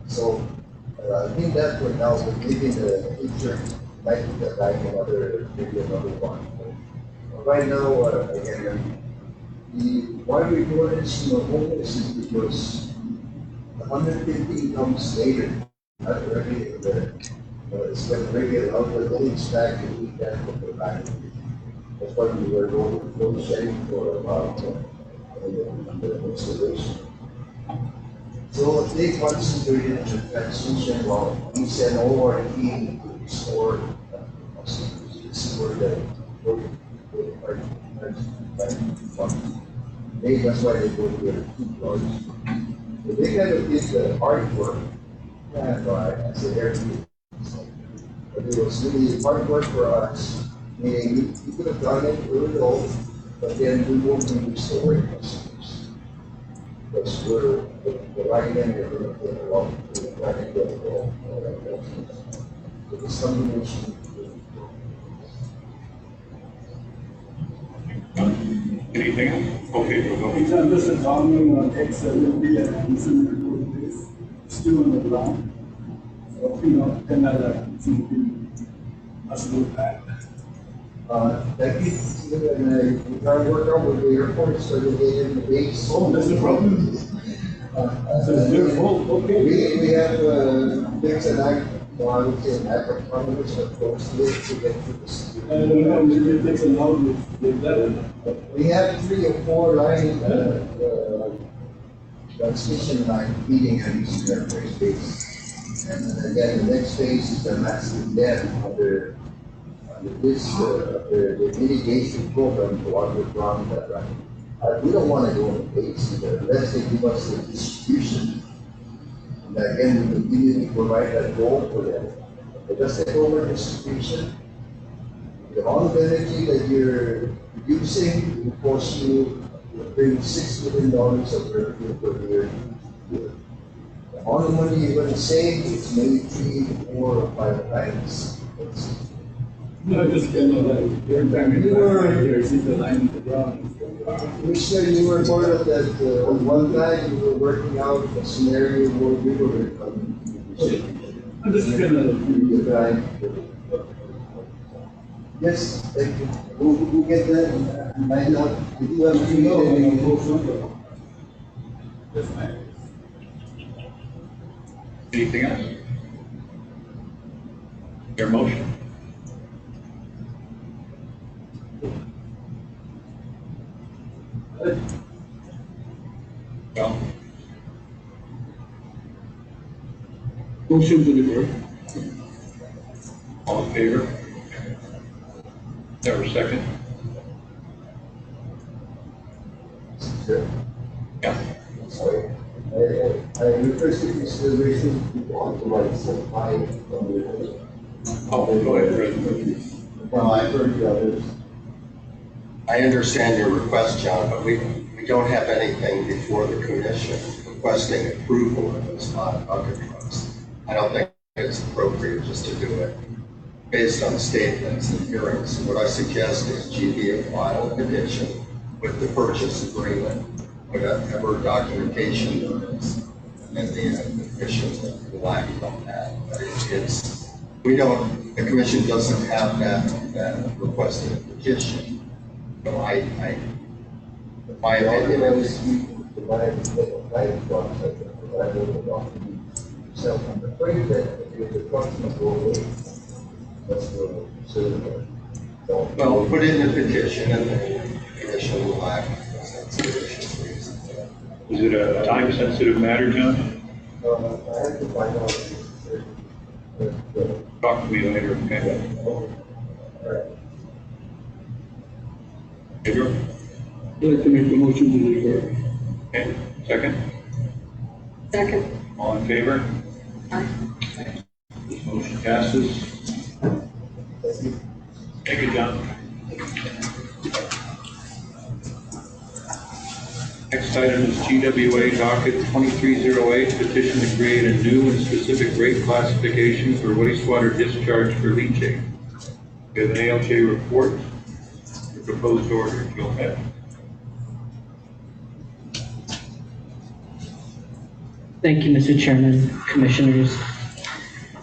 So, I think that's what now we're giving the picture, like the like another, maybe another one. But right now, again, why we're doing this, homeless is because 150 comes later, not early in it's when regular outlet dates back and we can put the back. That's why we were going sharing for about the installation. So they concentrated on the transmission while we send all our team to restore customers. This is where the that's why they go to their 2 floors. So they kind of did the hard work. And I said, but it was really hard work for us. Meaning we could have done it early on, but then we won't be restoring customers. Because we're the right end, we're going to get along to the right end of the wall. So this combination. Anything else? Okay, we'll go. Anytime this is on X70 and similar to this, still on the ground. So, another something as look at. That keeps, we try to work out with the airport so that they in the base. Oh, that's the problem. So it's their fault, okay. We have, there's an act, well, I would say an act of Congress that goes to it to get to the city. I don't know, maybe it takes a lot with that. We have 3 or 4 line, transmission line feeding at each airport base. And then again, the next phase is a massive dam under this, the mitigation program to underground that right. We don't want to go in the base unless they give us the distribution. And again, we continue to provide that goal for them. But just take over distribution. The amount of energy that you're producing will cost you bring $6 million of revenue per year. The amount of money you're going to save is maybe 3, 4, or 5 times. No, just kind of like, every time you see the line in the ground. Commissioner, you were part of that, one time you were working out a scenario where we were coming. I'm just kind of. Yes, thank you. Who get that? Find out. If you have to know, then you go through. That's fine. Anything else? Your motion? Well, Motion to defer. all in favor? There, second? Yeah. Sorry. I requested consideration to authorize some fine from the. Oh, go ahead, President. Well, I've heard the others. I understand your request, John, but we don't have anything before the commission requesting approval of those bucket trucks. I don't think it's appropriate just to do it based on statements and hearings. What I suggest is GBA file a petition with the purchase agreement, whatever documentation there is, and the commission will act on that. But the commission doesn't have that requested petition. So my I opinion can is, speak to my process, but I don't know about the. So I'm afraid that if the customer go away, that's the consider. well, put it in the petition and the commission will act. That's the commission's reason. Is it a time-sensitive matter, John? I have to find out. Talk to me later, okay? Pedro? I'd like to make a motion to defer. Okay, second? Second. All in favor? Aye. This motion passes. Thank you, John. Next item is GWA docket 2308, petition to create a new and specific rate classification for wastewater discharge for leachate. We have an ALJ report, the proposed order. Go ahead. Thank you, Mr. Chairman, Commissioners.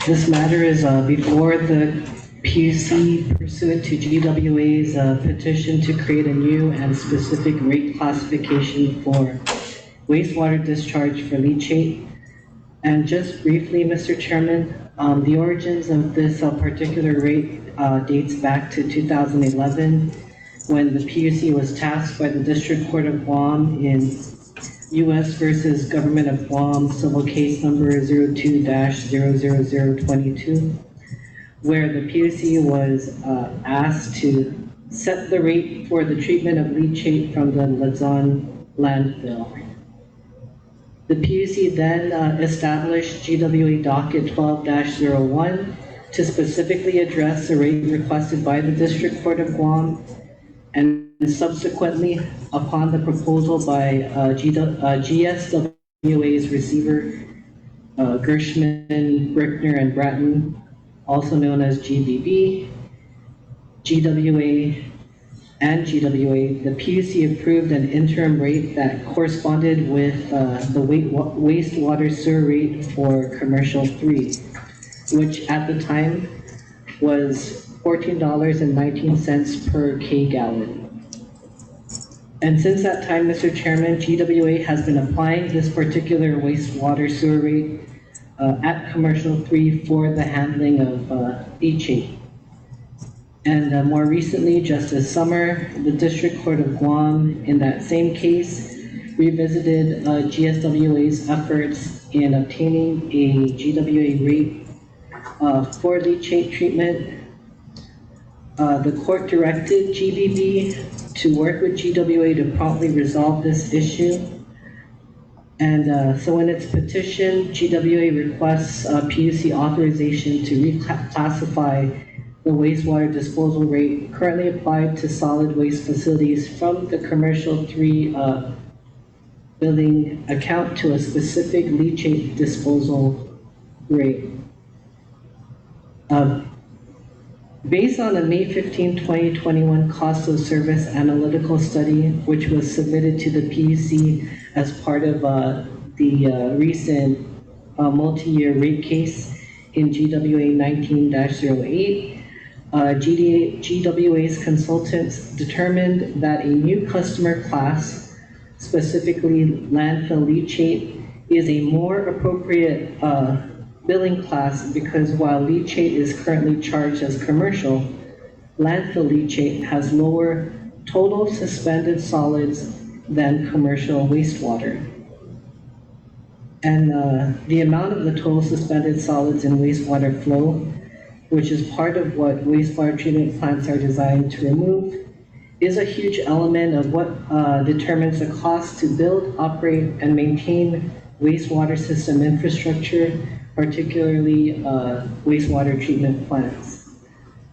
This matter is before the PUC pursuant to GWA's petition to create a new and specific rate classification for wastewater discharge for leachate. And just briefly, Mr. Chairman, the origins of this particular rate dates back to 2011 when the PUC was tasked by the District Court of Guam in U.S. versus Government of Guam, civil case number 02-00022, where the PUC was asked to set the rate for the treatment of leachate from the Luzon landfill. The PUC then established GWA docket 12-01 to specifically address the rate requested by the District Court of Guam, and subsequently, upon the proposal by GSWA's receiver, Gershman, Brickner, and Bratton, also known as GBB, GWA, and GWA, the PUC approved an interim rate that corresponded with the wastewater sewer rate for Commercial 3, which at the time was $14.19 per K-gallon. And since that time, Mr. Chairman, GWA has been applying this particular wastewater sewer rate at Commercial 3 for the handling of leachate. And more recently, just this summer, the District Court of Guam, in that same case, revisited GSWA's efforts in obtaining a GWA rate for leachate treatment. The court directed GBB to work with GWA to promptly resolve this issue. And so in its petition, GWA requests PUC authorization to reclassify the wastewater disposal rate currently applied to solid waste facilities from the Commercial 3 billing account to a specific leachate disposal rate. Based on a May 15, 2021 cost of service analytical study, which was submitted to the PUC as part of the recent multi-year rate case in GWA 19-08, GWA's consultants determined that a new customer class, specifically landfill leachate, is a more appropriate billing class because while leachate is currently charged as commercial, landfill leachate has lower total suspended solids than commercial wastewater. And the amount of the total suspended solids in wastewater flow, which is part of what wastewater treatment plants are designed to remove, is a huge element of what determines the cost to build, operate, and maintain wastewater system infrastructure, particularly wastewater treatment plants.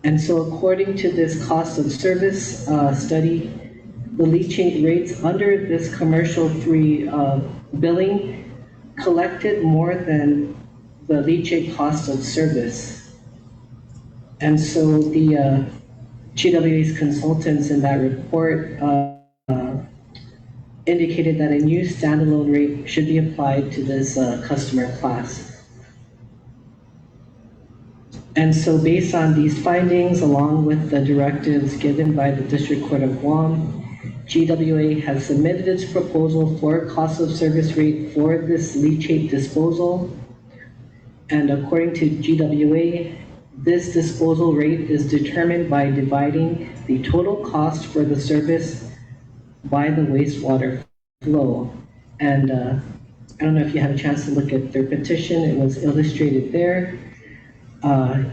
And so according to this cost of service study, the leachate rates under this commercial free billing collected more than the leachate cost of service. And so the GWA's consultants in that report indicated that a new standalone rate should be applied to this customer class. And so based on these findings, along with the directives given by the District Court of Guam, GWA has submitted its proposal for a cost of service rate for this leachate disposal. And according to GWA, this disposal rate is determined by dividing the total cost for the service by the wastewater flow. And I don't know if you had a chance to look at their petition, it was illustrated there.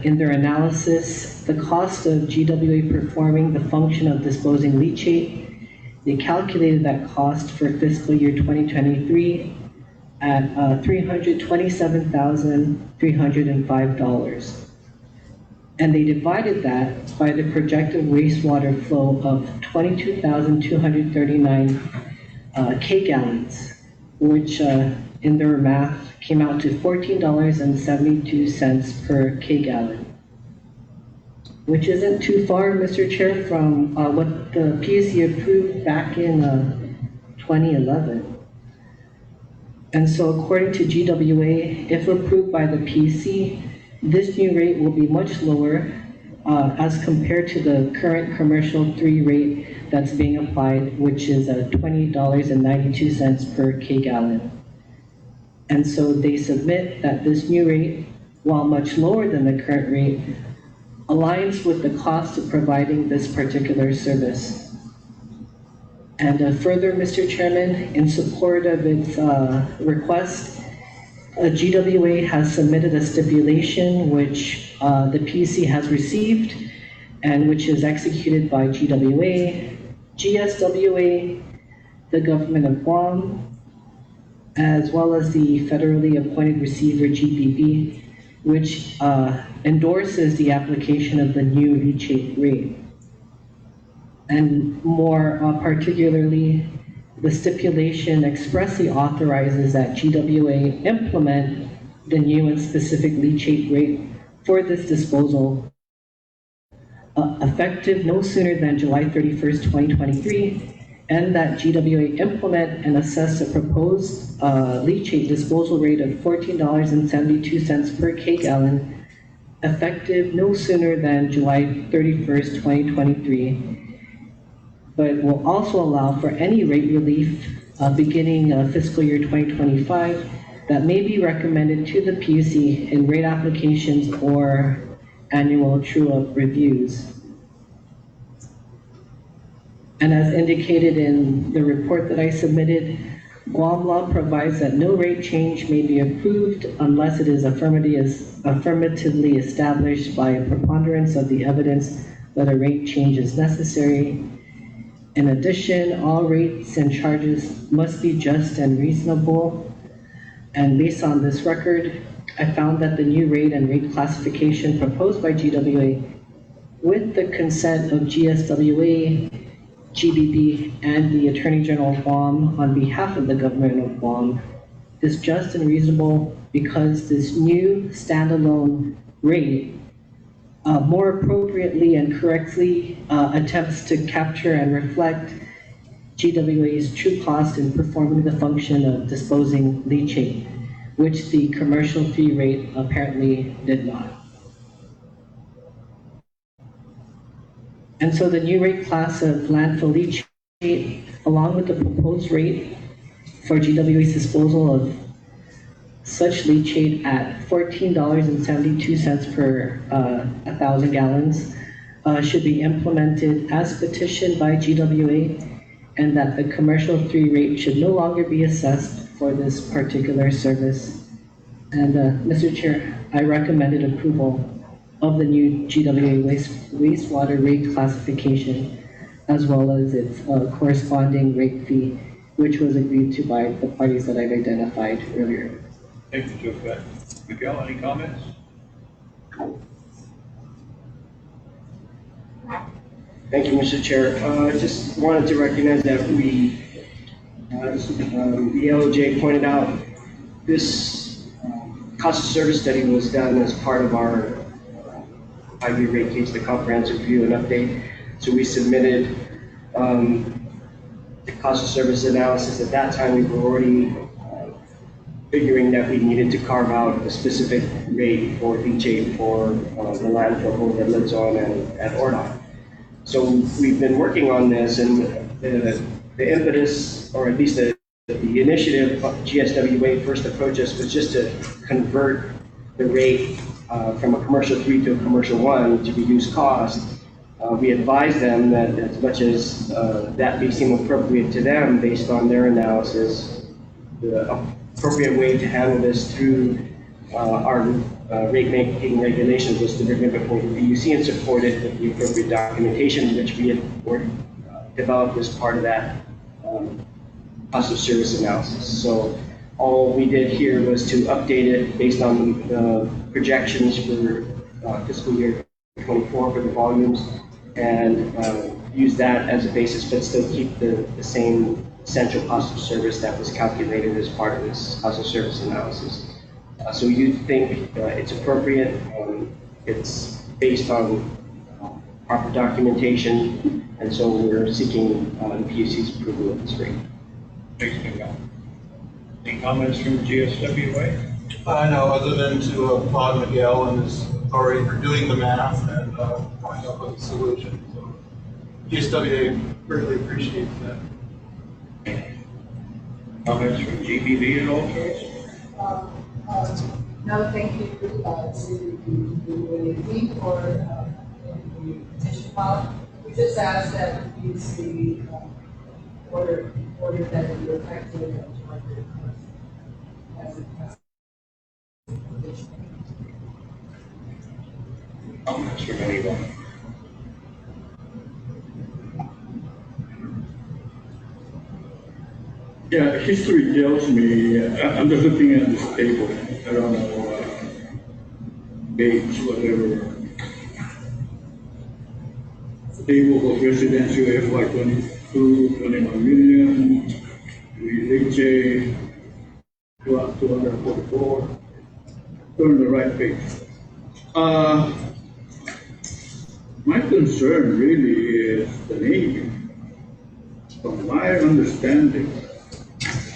In their analysis, the cost of GWA performing the function of disposing leachate, they calculated that cost for fiscal year 2023 at $327,305. And they divided that by the projected wastewater flow of 22,239 K-gallons, which in their math came out to $14.72 per K-gallon, which isn't too far, Mr. Chair, from what the PUC approved back in 2011. And so according to GWA, if approved by the PUC, this new rate will be much lower as compared to the current commercial 3 rate that's being applied, which is $20.92 per K-gallon. And so they submit that this new rate, while much lower than the current rate, aligns with the cost of providing this particular service. And further, Mr. Chairman, in support of its request, GWA has submitted a stipulation which the PUC has received and which is executed by GWA, GSWA, the government of Guam, as well as the federally appointed receiver, GPB, which endorses the application of the new leachate rate. And more particularly, the stipulation expressly authorizes that GWA implement the new and specific leachate rate for this disposal effective no sooner than July 31st, 2023, and that GWA implement and assess a proposed leachate disposal rate of $14.72 per K-gallon effective no sooner than July 31st, 2023, but will also allow for any rate relief beginning fiscal year 2025 that may be recommended to the PUC in rate applications or annual true-up reviews. And as indicated in the report that I submitted, Guam law provides that no rate change may be approved unless it is affirmatively established by a preponderance of the evidence that a rate change is necessary. In addition, all rates and charges must be just and reasonable. And based on this record, I found that the new rate and rate classification proposed by GWA, with the consent of GSWA, GBB, and the Attorney General of Guam on behalf of the government of Guam, is just and reasonable because this new standalone rate more appropriately and correctly attempts to capture and reflect GWA's true cost in performing the function of disposing leachate, which the commercial fee rate apparently did not. And so the new rate class of landfill leachate, along with the proposed rate for GWA's disposal of such leachate at $14.72 per 1,000 gallons should be implemented as petitioned by GWA, and that the commercial 3 rate should no longer be assessed for this particular service. And Mr. Chair, I recommended approval of the new GWA wastewater rate classification, as well as its corresponding rate fee, which was agreed to by the parties that I've identified earlier. Thank you, Joseph. Miguel, any comments? Thank you, Mr. Chair. I just wanted to recognize that the LOJ pointed out this cost of service study was done as part of our 5-year rate case, the comprehensive review and update. So we submitted the cost of service analysis. At that time, we were already figuring that we needed to carve out a specific rate for leachate for the landfill both at Lidzon and at Ordon. So we've been working on this, and the impetus, or at least the initiative of GSWA first approached us was just to convert the rate from a commercial 3 to a commercial 1 to reduce cost. We advised them that as much as that may seem appropriate to them based on their analysis, the appropriate way to handle this through our rate making regulations was to bring it before the PUC and support it with the appropriate documentation, which we had developed as part of that cost of service analysis. So all we did here was to update it based on the projections for fiscal year 24 for the volumes, and use that as a basis, but still keep the same central cost of service that was calculated as part of this cost of service analysis. So you think it's appropriate, it's based on proper documentation, and so we're seeking the PUC's approval of this rate. Thanks, Miguel. Any comments from GSWA? No, other than to applaud Miguel and his authority for doing the math and coming up with a solution. So GSWA greatly appreciates that. Comments from GBV at all, Joyce? No, thank you to the team for the petition file. We just ask that you see order that you effective and targeted as a Comments from anyone? Yeah, history tells me, I'm just looking at this table, I don't know, dates, whatever. Table of residential FY 22, 21 million, leachate, 244. Turn the right page. My concern really is the Navy. From my understanding,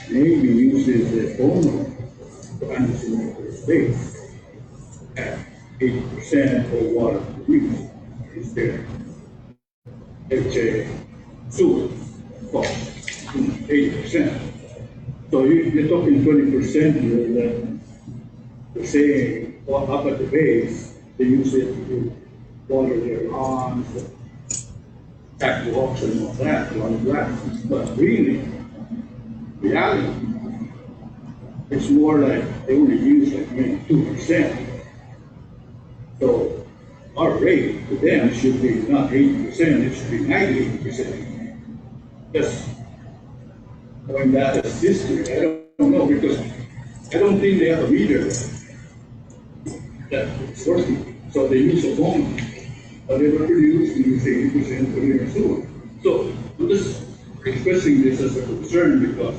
Navy uses the owner to answer the state at 80% of water produced is there. It's a sewer cost, 80%. So you're talking 20% here that they're saying, well, up at the base, they use it to water their lawns, catwalks and all that, a lot of grass. But really, reality, it's more like they only use like maybe 2%. So our rate to them should be not 80%, it should be 98%. Just going back to history, I don't know, because I don't think they have a meter that's working. So they use a phone. Whatever produced, they use 80% for their sewer. So I'm just expressing this as a concern because,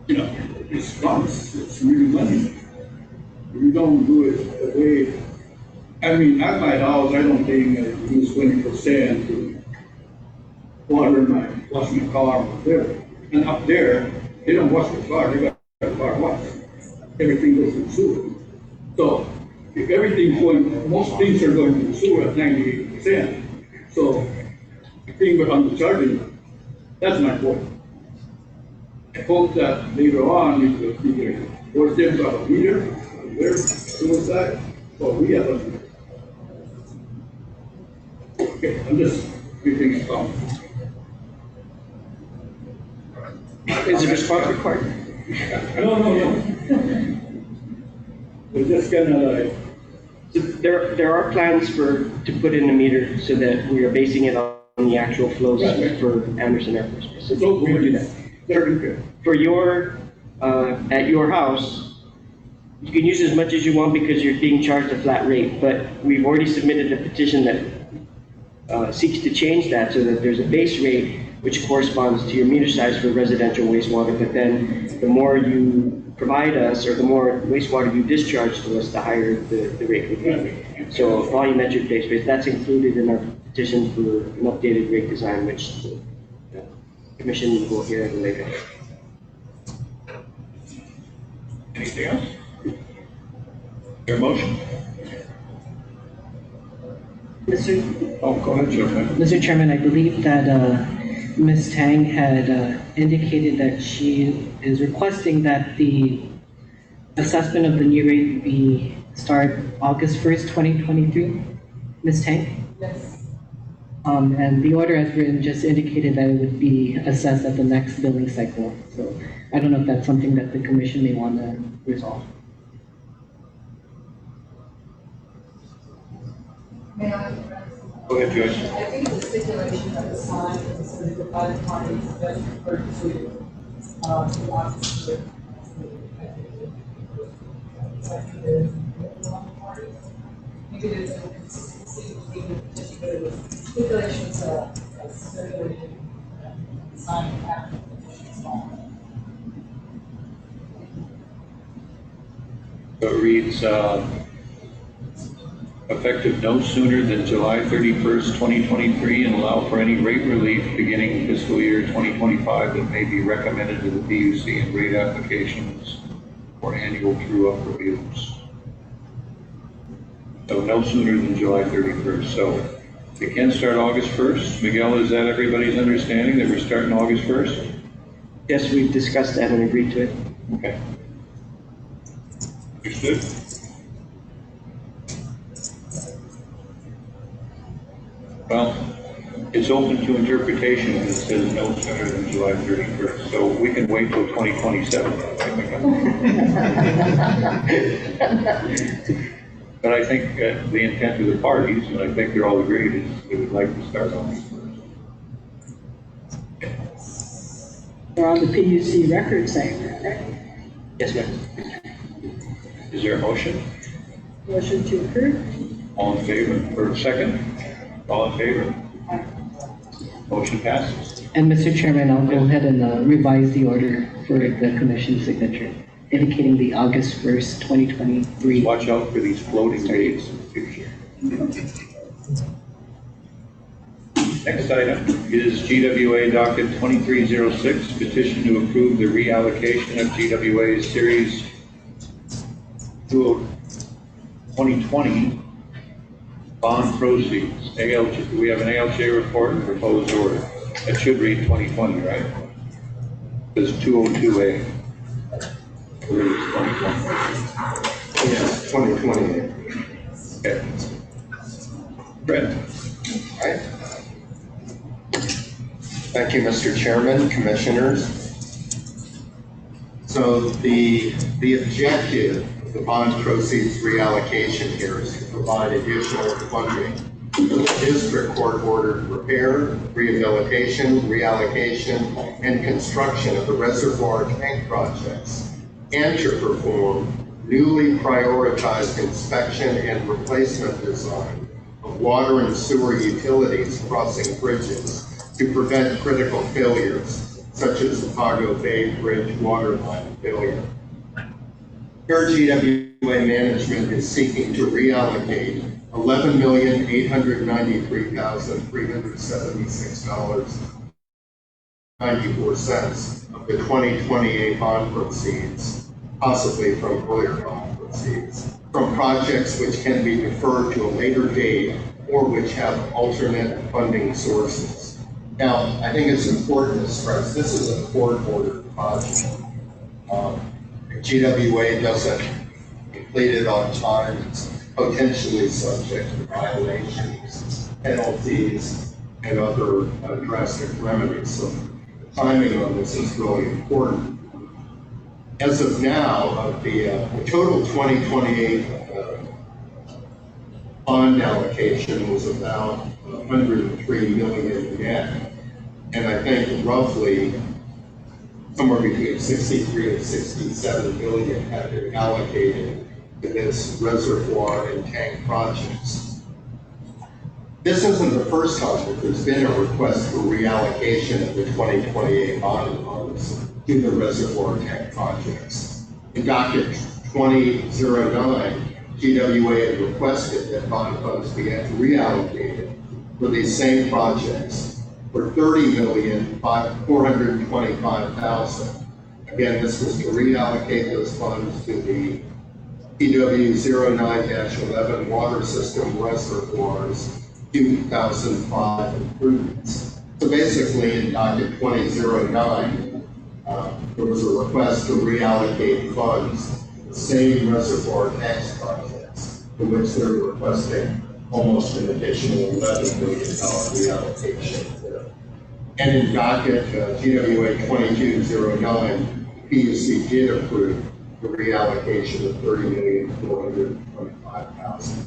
you know, it's funds, it's really money. We don't do it the way, I mean, at my house, I don't think I use 20% to wash my car or whatever. And up there, they don't wash the car, they got the car washed. Everything goes to the sewer. So if everything's going, most things are going to the sewer at 98%. So I think we're undercharging them. That's my point. I hope that later on we will either Was there a meter? Where was that? Well, we have a. Okay, I'm just reading some. Is the response required? No. We're just gonna like, So there are plans to put in a meter so that we are basing it on the actual flows Right. for Anderson Air Force Base. So So we will do that. very good. For your, at your house, you can use as much as you want because you're being charged a flat rate, but we've already submitted a petition that seeks to change that so that there's a base rate which corresponds to your meter size for residential wastewater, but then the more you provide us or the more wastewater you discharge to us, the higher the rate would be. So volumetric base rate, that's included in our petition for an updated rate design, which the commission will hear at a later date. Anything else? Your motion? Oh, go ahead, Joe. Mr. Chairman, I believe that Ms. Tang had indicated that she is requesting that the assessment of the new rate be start August 1st, 2023. Ms. Tang? Yes. And the order as written just indicated that it would be assessed at the next billing cycle. So I don't know if that's something that the commission may want to resolve. May I? Go ahead, Joyce. I think the stipulation of the sign is sort of divided parties that refer to, the officer. Maybe there's a consistency between the particular stipulations of circulated sign after the petition's filed. So it reads, effective no sooner than July 31st, 2023, and allow for any rate relief beginning fiscal year 2025 that may be recommended to the PUC and rate applications for annual true-up reviews. So no sooner than July 31st. So it can start August 1st. Miguel, is that everybody's understanding that we're starting August 1st? Yes, we've discussed that and agreed to it. Okay. Understood? Well, it's open to interpretation and it says no sooner than July 31st, so we can wait till 2027. But I think the intent of the parties, and I think they're all agreed, is they would like to start on this first. We're on the PUC record saying that, right? Yes, ma'am. Is there a motion? Motion to approve? All in favor, or second? All in favor? Motion passes. And Mr. Chairman, I'll go ahead and revise the order for the commission signature, indicating the August 1st, 2023. Watch out for these floating dates in the future. Next item is GWA docket 2306, petition to approve the reallocation of GWA series 2020 bond proceeds. ALJ, we have an ALJ report and proposed order. It should read 2020, right? It's 202A. It reads 2020. Yes, 2028. Okay. Brett? Right. Thank you, Mr. Chairman, Commissioners. So the objective of the bond proceeds reallocation here is to provide additional funding for the district court ordered repair, rehabilitation, reallocation, and construction of the reservoir tank projects, and to perform newly prioritized inspection and replacement design of water and sewer utilities crossing bridges to prevent critical failures, such as the Pago Bay Bridge water line failure. Here, GWA management is seeking to reallocate $11,893,376.94 of the 2028 bond proceeds, possibly from earlier bond proceeds, from projects which can be deferred to a later date or which have alternate funding sources. Now, I think it's important to stress this is a court-ordered project. The GWA doesn't complete it on time, it's potentially subject to violations, penalties, and other drastic remedies. So the timing on this is really important. As of now, the total 2028 bond allocation was about 103 million net, and I think roughly somewhere between 63 and 67 million have been allocated to this reservoir and tank projects. This isn't the first time that there's been a request for reallocation of the 2028 bond funds to the reservoir tank projects. In docket 2009, GWA had requested that bond funds be reallocated for these same projects for $30,425,000. Again, this was to reallocate those funds to the PW 09-11 water system reservoirs 2005 improvements. So basically, in docket 2009, there was a request to reallocate funds to the same reservoir tanks projects, for which they're requesting almost an additional $11 million reallocation. And in docket GWA 2209, PUC did approve the reallocation of $30,425,000.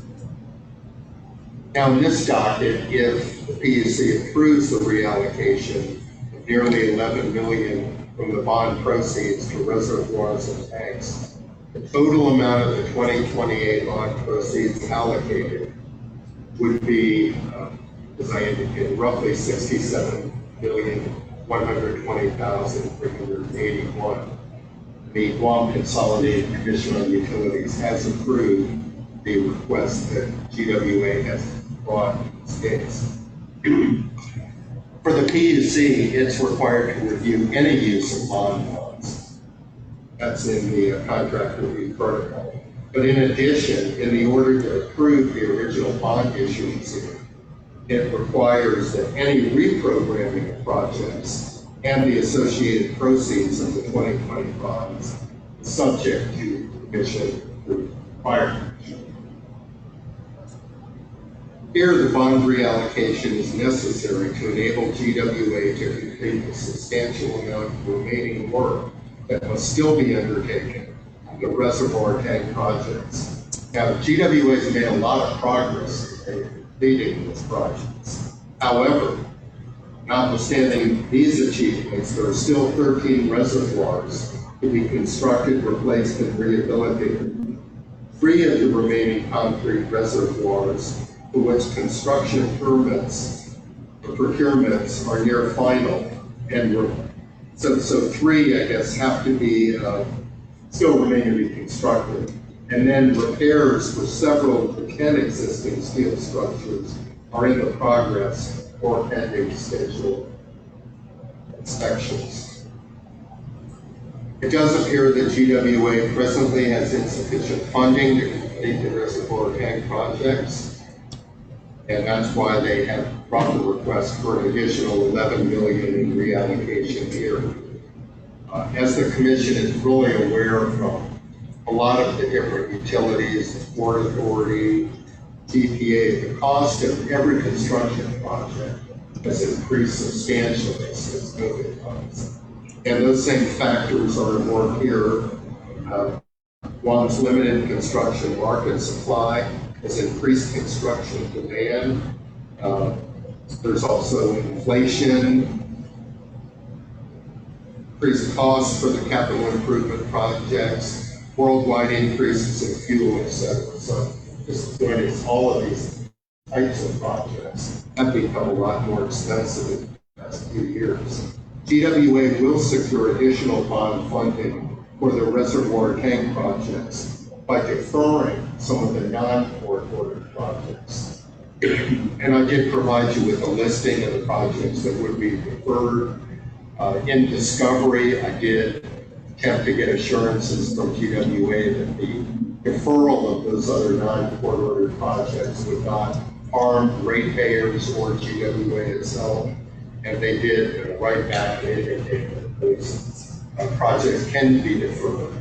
Now, in this docket, if the PUC approves the reallocation of nearly $11 million from the bond proceeds to reservoirs and tanks, the total amount of the 2028 bond proceeds allocated would be, as I indicated, roughly $67,120,381. The Guam Consolidated Commission on Utilities has approved the request that GWA has brought in this case. For the PUC, it's required to review any use of bond funds. That's in the contract review protocol. But in addition, in the order to approve the original bond issuance, it requires that any reprogramming of projects and the associated proceeds of the 2020 bonds is subject to commission requirement. Here, the bond reallocation is necessary to enable GWA to complete the substantial amount of remaining work that must still be undertaken on the reservoir tank projects. Now, GWA has made a lot of progress in completing these projects. However, notwithstanding these achievements, there are still 13 reservoirs to be constructed, replaced, and rehabilitated. 3 of the remaining concrete reservoirs for which construction permits or procurements are near final, and so 3, I guess, have to be still remain to be constructed, and then repairs for several of the 10 existing steel structures are in the progress or pending scheduled inspections. It does appear that GWA presently has insufficient funding to complete the reservoir tank projects, and that's why they have brought the request for an additional $11 million in reallocation here. As the commission is really aware from a lot of the different utilities, the Port Authority, EPA, the cost of every construction project has increased substantially since COVID times. And those same factors are at work here. One's limited construction market supply has increased construction demand. There's also inflation, increased costs for the capital improvement projects, worldwide increases in fuel, etc. So just the point is, all of these types of projects have become a lot more expensive in the past few years. GWA will secure additional bond funding for the reservoir tank projects by deferring some of the non-court ordered projects. And I did provide you with a listing of the projects that would be deferred. In discovery, I did attempt to get assurances from GWA that the deferral of those other non-court ordered projects would not harm ratepayers or GWA itself. And they did write back, they indicated that those projects can be deferred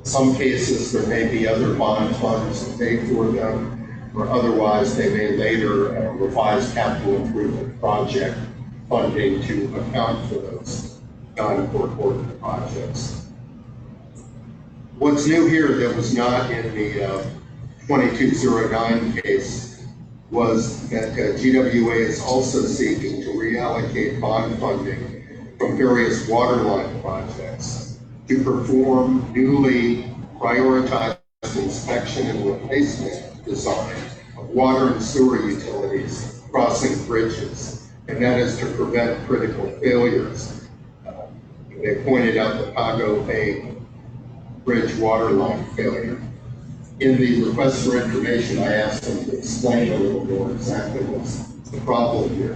Some cases, there may be other bond funds to pay for them, or otherwise they may later revise capital improvement project funding to account for those non-core projects. What's new here that was not in the 2209 case was that GWA is also seeking to reallocate bond funding from various waterline projects to perform newly prioritized inspection and replacement design of water and sewer utilities crossing bridges, and that is to prevent critical failures. They pointed out the Pago Bay Bridge waterline failure. In the request for information, I asked them to explain a little more exactly what's the problem here,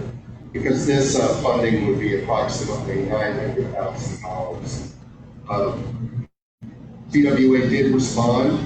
because this funding would be approximately $900,000. GWA did respond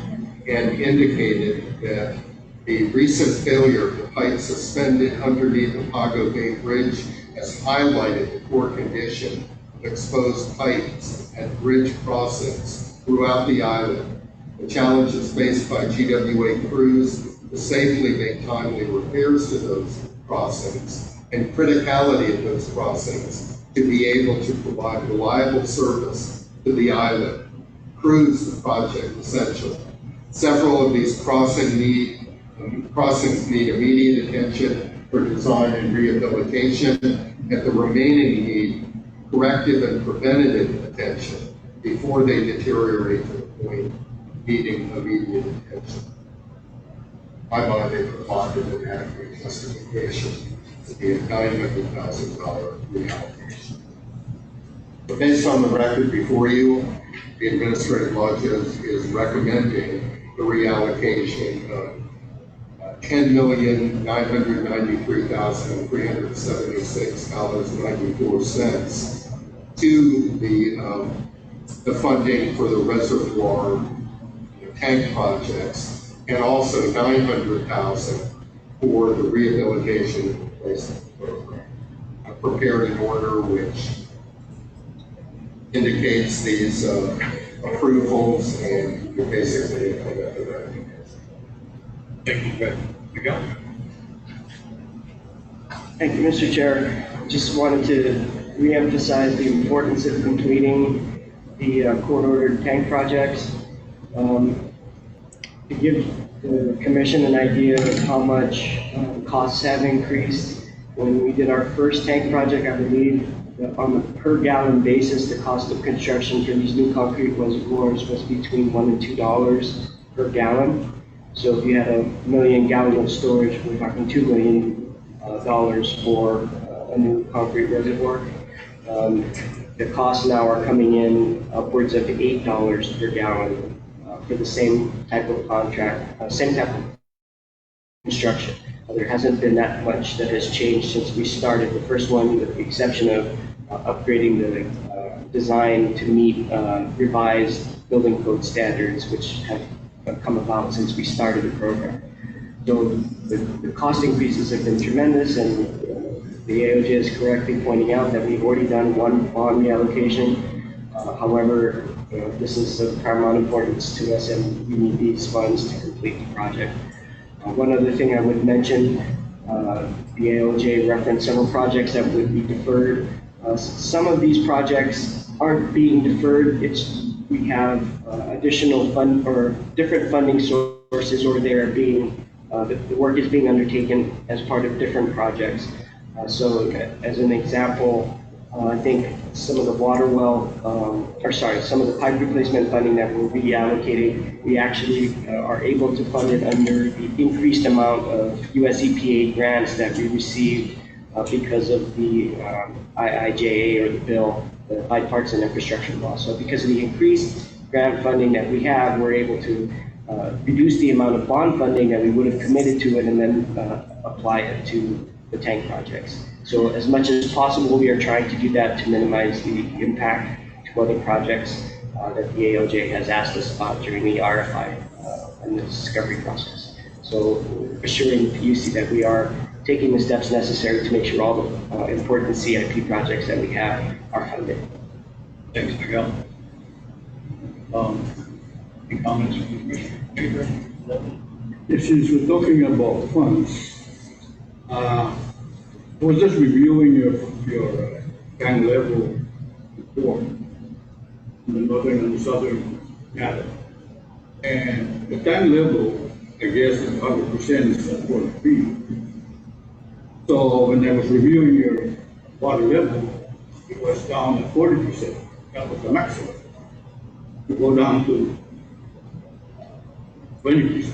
and indicated that the recent failure of the pipe suspended underneath the Pago Bay Bridge has highlighted the poor condition of exposed pipes at bridge crossings throughout the island. The challenges faced by GWA crews to safely make timely repairs to those crossings and criticality of those crossings to be able to provide reliable service to the island proves the project essential. Several of these crossings need immediate attention for design and rehabilitation, and the remaining need corrective and preventative attention before they deteriorate to the point needing immediate attention. I believe they provided an adequate justification to be a $900,000 reallocation. But based on the record before you, the administrative law judge is recommending the reallocation of $10,993,376.94 to the funding for the reservoir tank projects, and also $900,000 for the rehabilitation and replacement program. I prepared an order which indicates these approvals, and you basically implement the recommendation. Thank you, Greg. Miguel? Thank you, Mr. Chair. Just wanted to reemphasize the importance of completing the court-ordered tank projects. To give the commission an idea of how much costs have increased, when we did our first tank project, I believe that on a per gallon basis, the cost of construction for these new concrete reservoirs was between $1 and $2 per gallon. So if you had 1 million gallons of storage, we're talking $2 million for a new concrete reservoir. The costs now are coming in upwards of $8 per gallon for the same type of contract, same type of construction. There hasn't been that much that has changed since we started. The first one, with the exception of upgrading the design to meet revised building code standards, which have come about since we started the program. So the cost increases have been tremendous, and the AOJ is correctly pointing out that we've already done one bond reallocation. However, this is of paramount importance to us, and we need these funds to complete the project. One other thing I would mention, the AOJ referenced several projects that would be deferred. Some of these projects aren't being deferred. We have additional fund or different funding sources, or they are being the work is being undertaken as part of different projects. So, as an example, I think some of the some of the pipe replacement funding that we're reallocating, we actually are able to fund it under the increased amount of US EPA grants that we received because of the IIJA, or the bill, the Bipartisan Infrastructure Law. So because of the increased grant funding that we have, we're able to reduce the amount of bond funding that we would have committed to it, and then apply it to the tank projects. So as much as possible, we are trying to do that to minimize the impact to other projects that the AOJ has asked us about during the RFI and the discovery process. So assuring the PUC that we are taking the steps necessary to make sure all the important CIP projects that we have are funded. Thanks, Miguel. Any comments from the commission? Since we're talking about funds, I was just reviewing your tank level report in the northern and southern data. And the tank level, I guess, is 100% is at 40 feet. So when I was reviewing your water level, it was down at 40%. That was the maximum. To go down to 20%.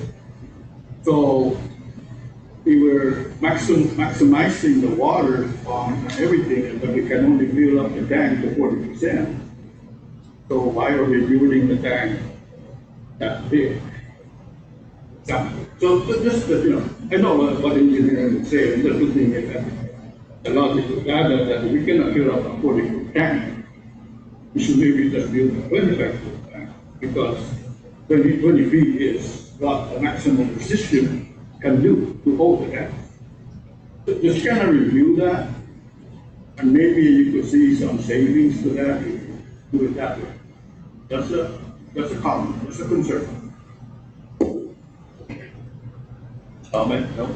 So we were maximizing the water on everything, but we can only fill up the tank to 40%. So why are we building the tank that big? So just that, I know what engineering would say, I'm just looking at the logical data that we cannot fill up a 40-foot tank. We should maybe just build a 25-foot tank, because 20 feet is what the maximum the system can do to hold the tank. So just kind of review that, and maybe you could see some savings to that, do it that way. That's a comment, that's a concern. Comment? No?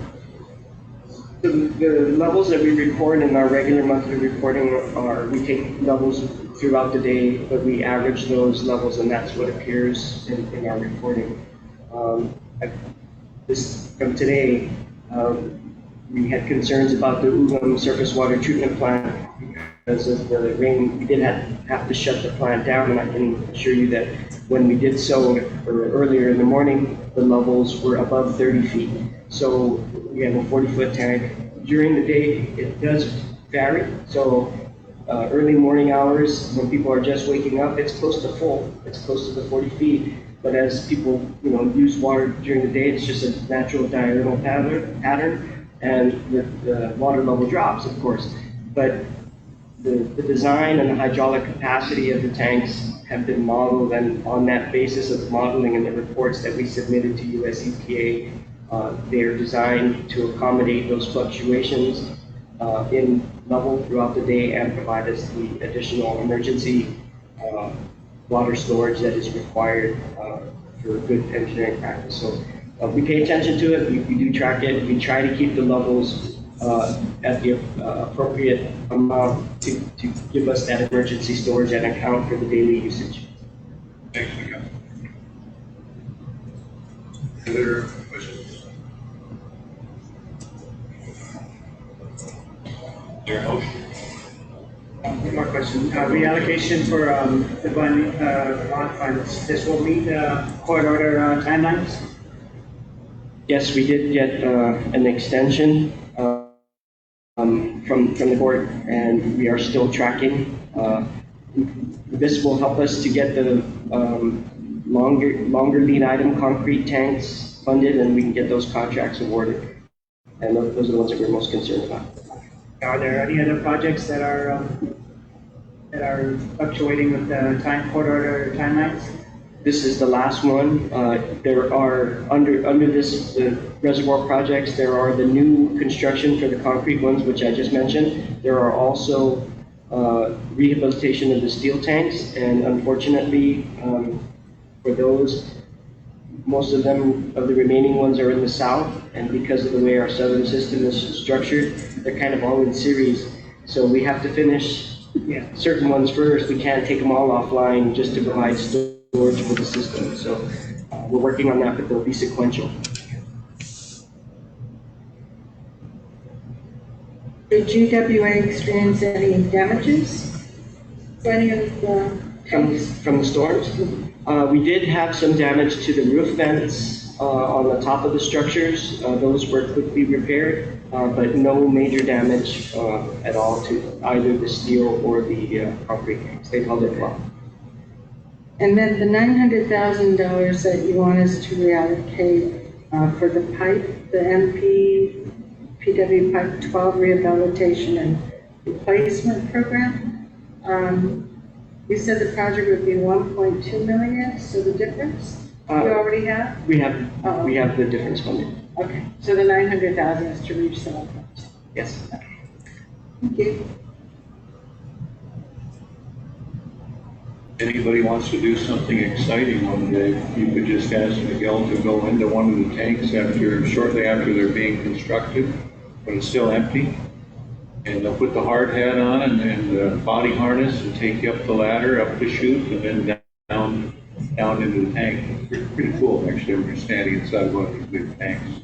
The levels that we report in our regular monthly reporting are, we take levels throughout the day, but we average those levels, and that's what appears in our reporting. From today, we had concerns about the Ugam surface water treatment plant because of the rain. We did have to shut the plant down, and I can assure you that when we did so earlier in the morning, the levels were above 30 feet. So we have a 40-foot tank. During the day, it does vary. So early morning hours, when people are just waking up, it's close to full. It's close to the 40 feet. But as people, use water during the day, it's just a natural diurnal pattern, and the water level drops, of course. But the design and the hydraulic capacity of the tanks have been modeled, and on that basis of modeling and the reports that we submitted to US EPA, they are designed to accommodate those fluctuations in level throughout the day and provide us the additional emergency water storage that is required for good engineering practice. So we pay attention to it, we do track it, we try to keep the levels at the appropriate amount to give us that emergency storage and account for the daily usage. Thanks, Miguel. Any other questions? Is there a motion? One more question. Reallocation for the bond funds. This will meet court order timelines? Yes, we did get an extension from the court, and we are still tracking. This will help us to get the longer lead item concrete tanks funded, and we can get those contracts awarded. And those are the ones that we're most concerned about. Are there any other projects that are fluctuating with the court order timelines? This is the last one. There are, under this, the reservoir projects, there are the new construction for the concrete ones, which I just mentioned. There are also rehabilitation of the steel tanks, and unfortunately, for those, most of them, of the remaining ones are in the south, and because of the way our southern system is structured, they're kind of all in series. So we have to finish certain ones first. We can't take them all offline just to provide storage for the system. So we're working on that, but they'll be sequential. Did GWA experience any damages for any of the tanks? From the storms? We did have some damage to the roof vents on the top of the structures. Those were quickly repaired, but no major damage at all to either the steel or the concrete tanks. They held it well. And then the $900,000 that you want us to reallocate for the pipe, the PW Pipe 12 Rehabilitation and Replacement Program, you said the project would be 1.2 million, so the difference you already have? We have the difference funded. Okay, so the 900,000 is to reach some of those. Yes. Okay. Thank you. anybody wants to do something exciting one day, you could just ask Miguel to go into one of the tanks shortly after they're being constructed, but it's still empty. And they'll put the hard hat on and the body harness and take you up the ladder, up the chute, and then down into the tank. Pretty cool, actually, when you're standing inside one of these big tanks.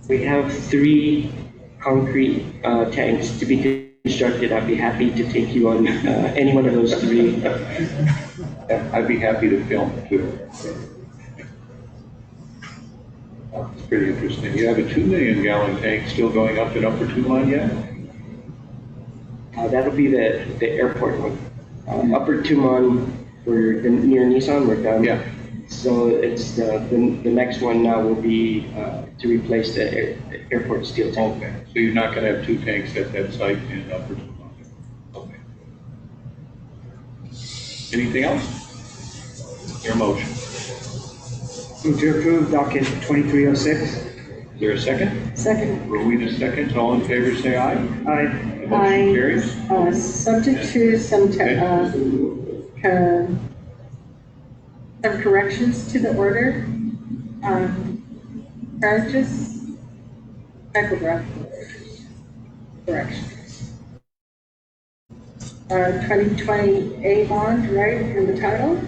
We have 3 concrete tanks to be constructed. I'd be happy to take you on any one of those 3. I'd be happy to film too. It's pretty interesting. You have a 2 million gallon tank still going up in Upper Tuman yet? That'll be the airport one. Upper Tuman, near Nissan, we're done. Yeah. So it's the next one now will be to replace the airport steel tank. Okay, so you're not gonna have 2 tanks at that site in Upper Tuman? Okay. Anything else? Your motion. Move to approve docket 2306. Is there a second? Second. Rowena seconds. All in favor, say aye. Aye. The motion carries. Subject to some some corrections to the order. Charges, typographical corrections. 2020 bond, right, in the title?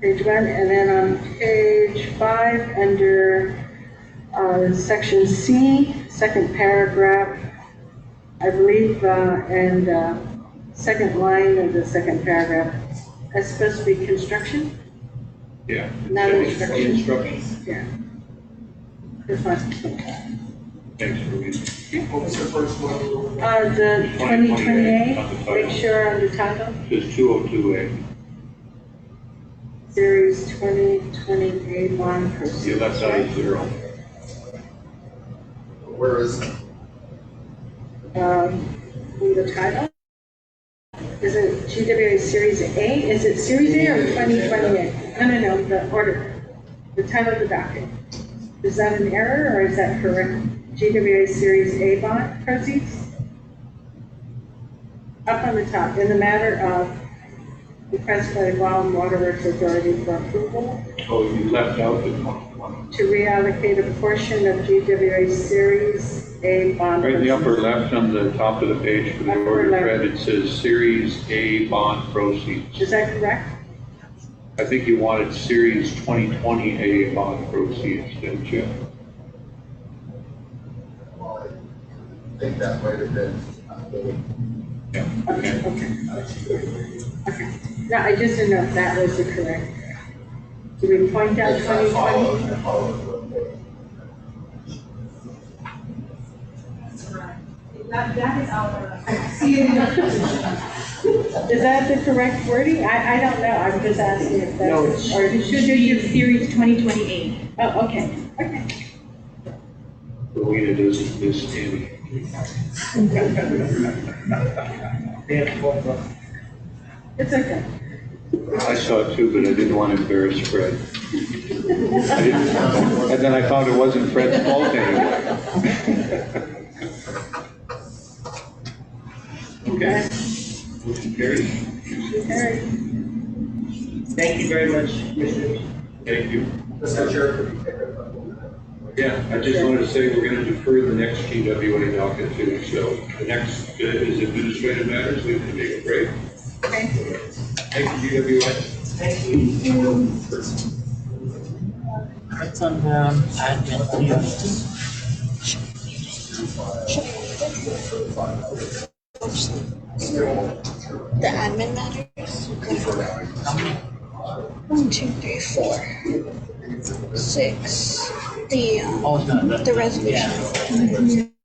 Page 1, and then on page 5, under section C, second paragraph, I believe, and second line of the second paragraph, that's supposed to be construction? Yeah. Not instruction. Instructions. Yeah. This one. Thanks, Rowena. What was the first one? The 2028, make sure on the title, Says 202A. series 2028 bond proceeds. You left out a 0. Where is it? In the title? Is it GWA Series A? Is it Series A or 2028? No, the order, the title of the docket. Is that an error or is that correct? GWA Series A bond proceeds? Up on the top, in the matter of request by the Guam Water Works Authority for approval Oh, you left out the 21. to reallocate a portion of GWA Series A bond. Right in the proceeds. upper left on the top of the page for the Upper order left. thread, it says Series A bond proceeds. Is that correct? I think you wanted Series 2020A bond proceeds, didn't you? Well, I think that might have been. Yeah. Okay. Okay. No, I just didn't know if that was the correct. Do we point out 2020? I followed. That is our, see in Is that the correct wording? I don't know, I'm just asking if No, that's, it's- or It should be Series 2028. oh, okay, okay. Rowena doesn't miss any. It's okay. I saw it too, but I didn't want to embarrass Fred. And then I found it wasn't Fred's fault anyway. Okay. Motion carries. Carried. Thank you very much, Commissioners. Thank you. Mr. Chair. Yeah, I just wanted to say we're going to defer the next GWA docket too. So the next is administrative matters. We can take a break. Okay. Thank you, GWA. It's on the admin here. The admin matters. 1, 2, 3, 4, 6. The resolution.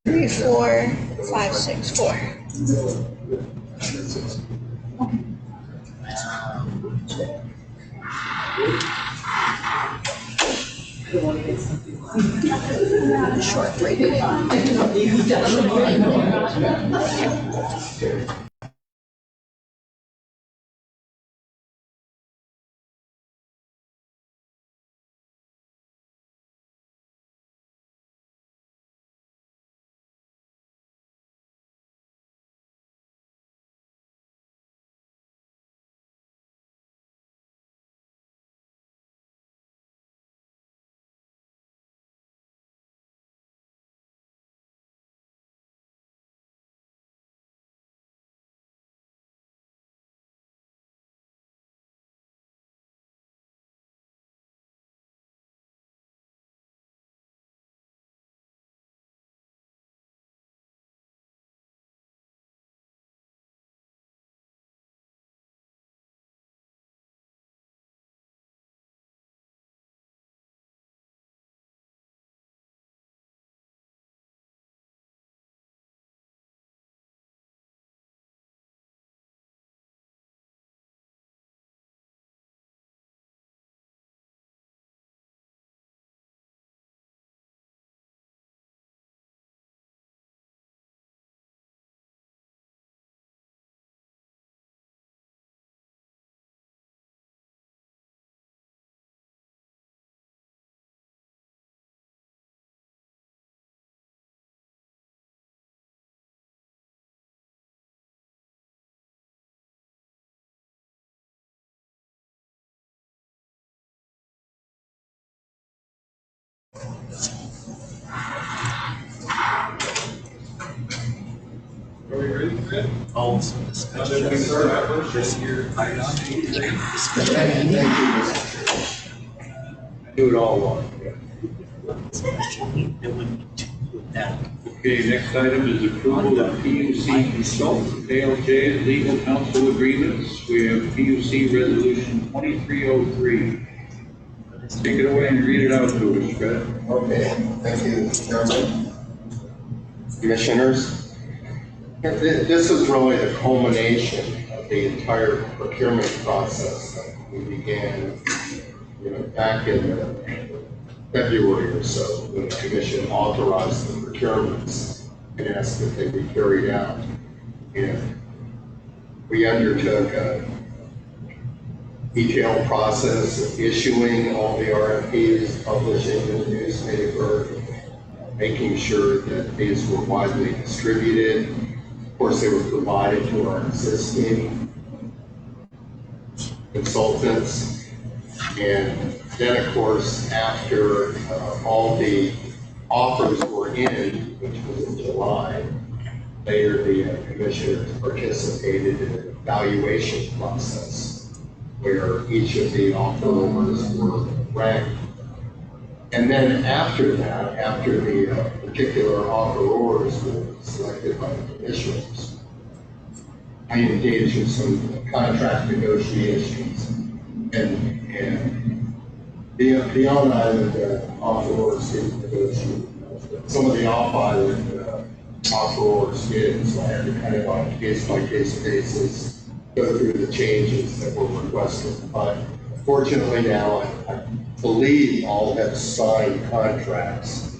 3, 4, 5, 6, 4. Short break. Are we ready, Fred? Oh, Now that we start our first year, I Do it all once. There would be two with that. Okay, next item is approval of PUC consultant, ALJ, legal counsel agreements. We have PUC resolution 2303. Take it away and read it out to us, Fred. Okay, thank you, Chairman. Commissioners, this is really the culmination of the entire procurement process that we began, back in February or so, when the commission authorized the procurements and asked that they be carried out. And we undertook a detailed process of issuing all the RFPs, publishing in the newspaper, making sure that these were widely distributed. Of course, they were provided to our existing consultants. And then, of course, after all the offers were in, which was in July, later the commissioners participated in an evaluation process where each of the offerors were ranked. And then after that, after the particular offerors were selected by the commissioners, I engaged in some contract negotiations. And beyond island offerors didn't negotiate. Some of the off-island offerors did, so I had to kind of on a case-by-case basis go through the changes that were requested. But fortunately now, I believe all have signed contracts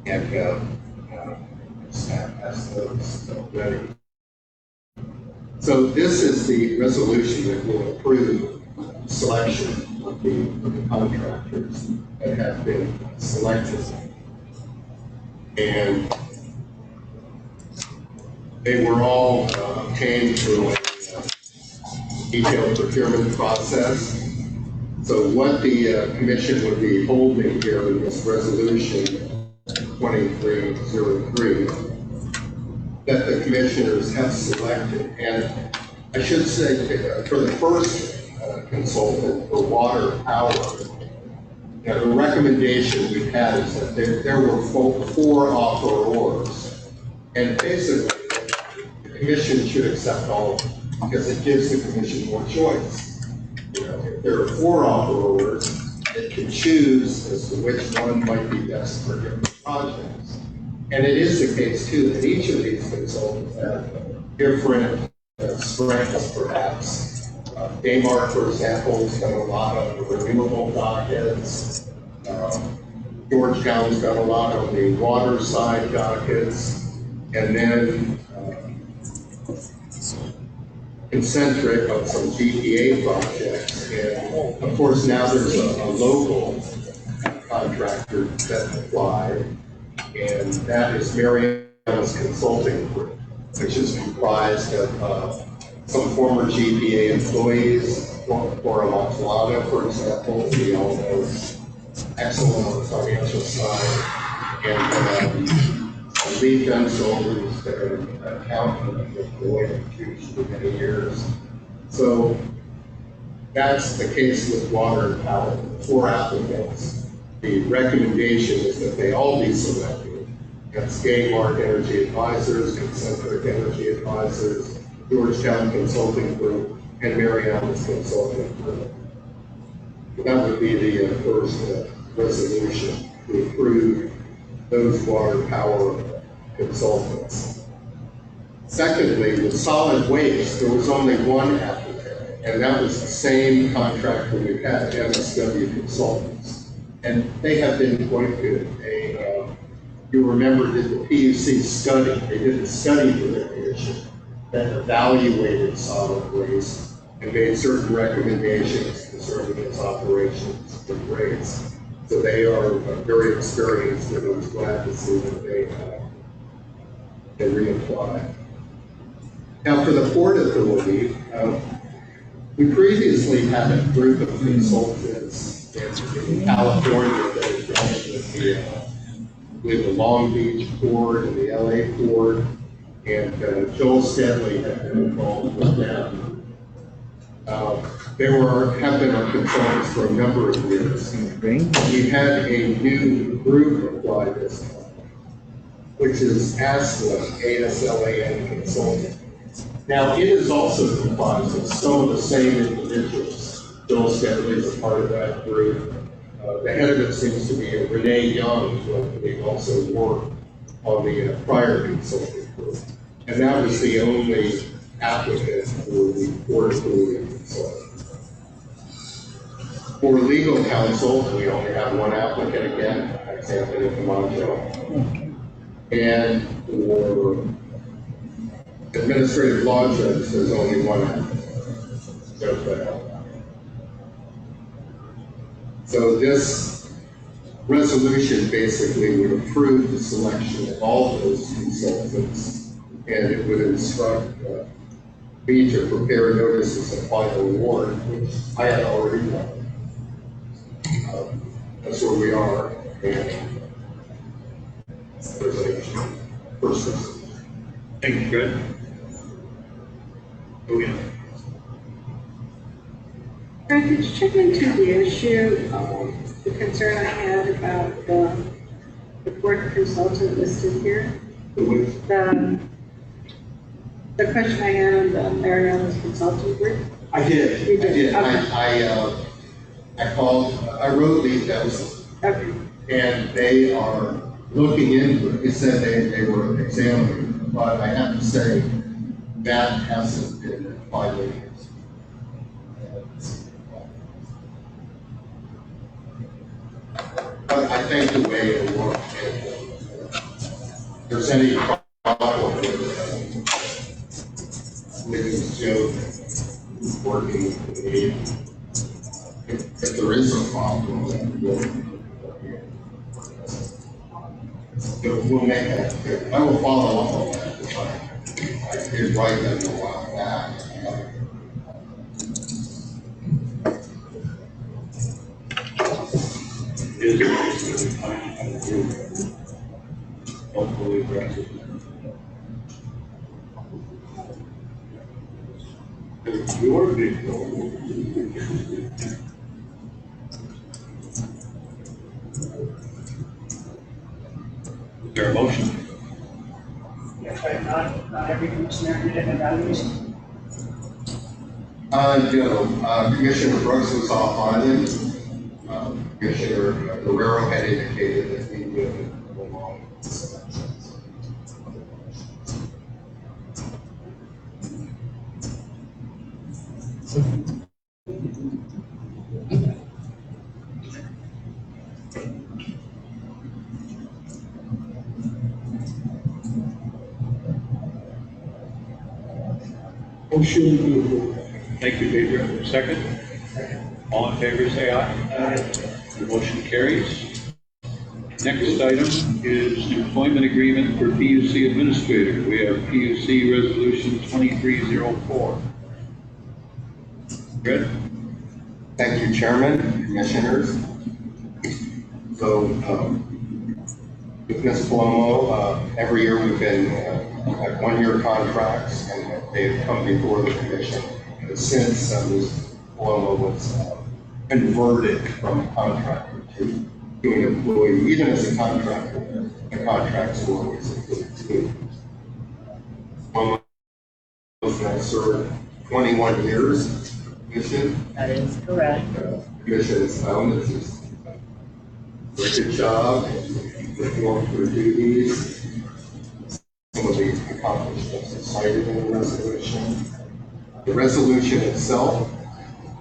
and staff has those ready. So this is the resolution that will approve selection of the contractors that have been selected. And they were all obtained through a detailed procurement process. So what the commission would be holding here in this resolution 2303 that the commissioners have selected. And I should say for the first consultant for water power, the recommendation we've had is that there were four offerors. And basically, the commission should accept all of them because it gives the commission more choice. If there are four offerors, it can choose as to which one might be best for different projects. And it is the case too that each of these consultants have different strengths perhaps. Daymar, for example, has done a lot on the renewable dockets. Georgetown's done a lot on the water side dockets. And then Concentric on some GPA projects. And of course, now there's a local contractor that applied, and that is Mariana's Consulting Group, which is comprised of some former GPA employees. For Amoxilado, for example, we all know excellent on the financial side, and lead consultants that are accountant with Deloitte for many years. So that's the case with water and power. Four applicants. The recommendation is that they all be selected. That's Gaymar Energy Advisors, Concentric Energy Advisors, Georgetown Consulting Group, and Mariana's Consulting Group. That would be the first resolution to approve those water power consultants. Secondly, with solid waste, there was only one applicant, and that was the same contractor we had, MSW Consultants. And they have been quite good. They, you remember, did the PUC study. They did a study for their commission that evaluated solid waste and made certain recommendations concerning its operations and rates. So they are very experienced, and I was glad to see that they reapply. Now, for the Port Authority, we previously had a group of consultants in California that had done with the with the Long Beach port and the LA port, and Joel Stanley had been involved with them. They have been our consultants for a number of years. We had a new group apply this time, which is ASLAN, ASLAN Consulting. Now, it is also comprised of some of the same individuals. Joel Stanley is a part of that group. The head of it seems to be Renee Young, who they also worked on the prior consulting group. And that was the only applicant for the Port Authority consultant. For legal counsel, we only have one applicant again, that's Anthony Camacho. And for administrative law judge, there's only one applicant, Joe Bell. So this resolution basically would approve the selection of all of those consultants, and it would instruct me to prepare notices of final award, which I had already done. That's where we are, and there's a first. Thank you, Fred. Oh, yeah. Fred, could you check into the issue, the concern I had about the board consultant listed here? The question I had on the Mariana's consulting group? I did. You did? I did. Okay. I called, I wrote these notes, Okay. and they are looking into it. They said they were examining, but I have to say that hasn't been finally. But I think the way it works, if there's any problem with Joe working with me, if there is a problem, we'll make it. I will follow up on that. I did write that a while back. Hopefully address it. Your big Is there a motion? Yes, but not every commissioner did an evaluation. No, Commissioner Brooks was off island. Commissioner Guerrero had indicated that he would go along. Thank you, Pedro. Second? All in favor, say aye. The motion carries. Next item is employment agreement for PUC administrator. We have PUC resolution 2304. Fred? Thank you, Chairman, Commissioners. So, with Ms. Palomo, every year we've been at one-year contracts, and they've come before the commission. And since Ms. Palomo was converted from a contractor to an employee, even as a contractor, the contracts were always included too. Palomo was now served 21 years. Commission. That is correct. Commission has found that she's done a good job and performed her duties. Some of the accomplishments are cited in the resolution. The resolution itself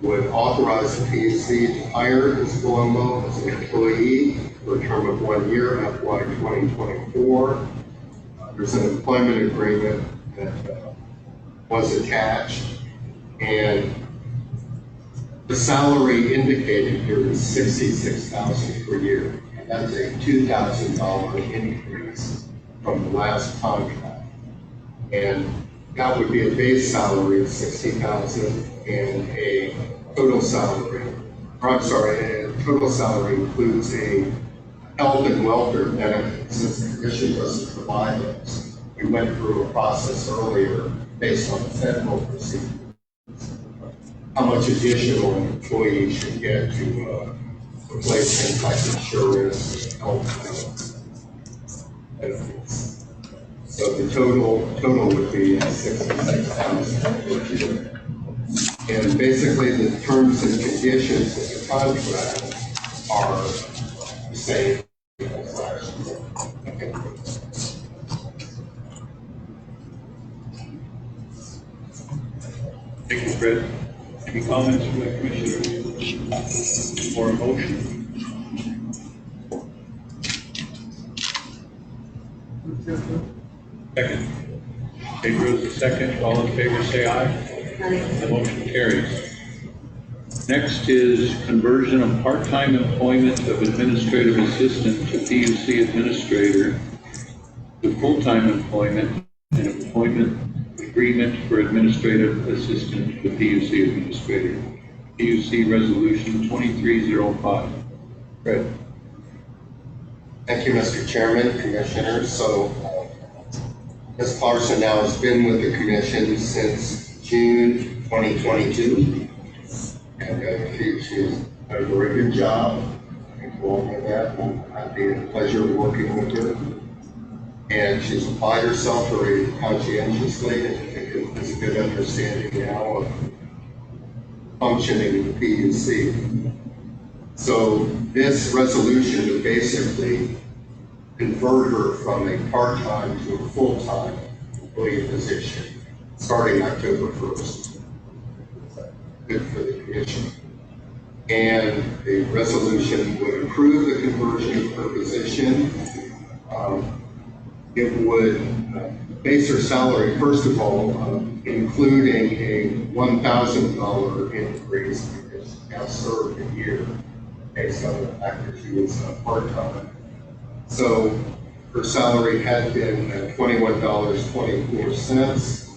would authorize the PUC to hire Ms. Colombo as an employee for a term of 1 year, FY 2024. There's an employment agreement that was attached, and the salary indicated here is $66,000 per year. And that's a $2,000 increase from the last contract. And that would be a base salary of $60,000 and a total salary, or I'm sorry, a total salary includes a health and welfare benefits, since the commission doesn't provide those. We went through a process earlier based on the federal procedure. How much additional an employee should get to replace things like insurance, health benefits. So the total would be 66,000 per year. And basically the terms and conditions of the contract are the same as last year. Okay. Thank you, Fred. Any comments from the commissioners or a motion? Second. Pedro is the second. All in favor say aye. The motion carries. Next is conversion of part-time employment of administrative assistant to PUC administrator to full-time employment and employment agreement for administrative assistant to PUC administrator. PUC resolution 2305. Fred. Thank you, Mr. Chairman, Commissioners. So Ms. Clarkson now has been with the commission since June 2022. And she's done a very good job. Thank you all for that. I've had the pleasure of working with her. And she's applied herself very conscientiously, and I think there's a good understanding now of functioning in the PUC. So this resolution would basically convert her from a part-time to a full-time employee position starting October 1st. Good for the commission. And the resolution would approve the conversion of her position. It would base her salary, first of all, including a $1,000 increase because she now served a year based on the fact that she was part-time. So her salary had been $21.24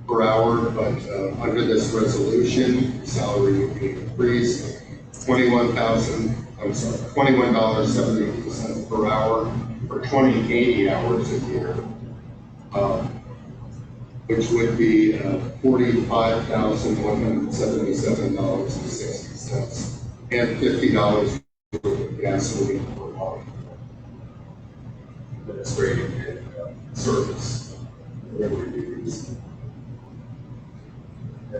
per hour, but under this resolution, the salary would be increased $21.72 per hour for 80 hours a year, which would be $45,177.60 and $50 for gasoline per month. Administrative service, whatever it is.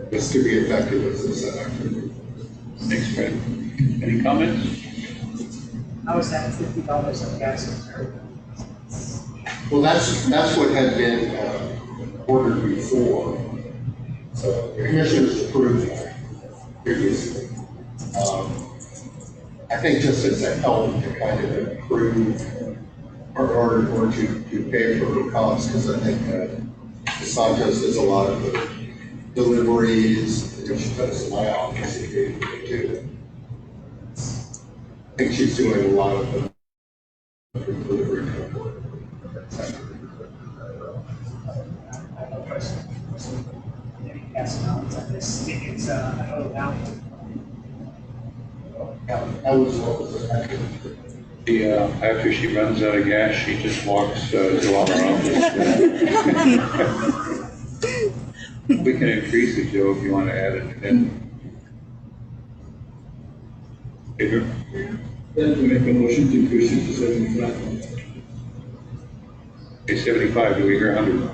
This could be effective as a set activity. Thanks, Fred. Any comments? How is that $50 of gas? Well, that's what had been ordered before. So the commissioners approved that previously. I think just as a help to kind of improve or to pay for the cost, because I think Santos does a lot of the deliveries, which she does in my office too. I think she's doing a lot of the delivery work. That was what was After she runs out of gas, she just walks to our office. We can increase it, Joe, if you want to add it in. Pedro? Then to make a motion to increase it to 75. Okay, 75, do we hear 100?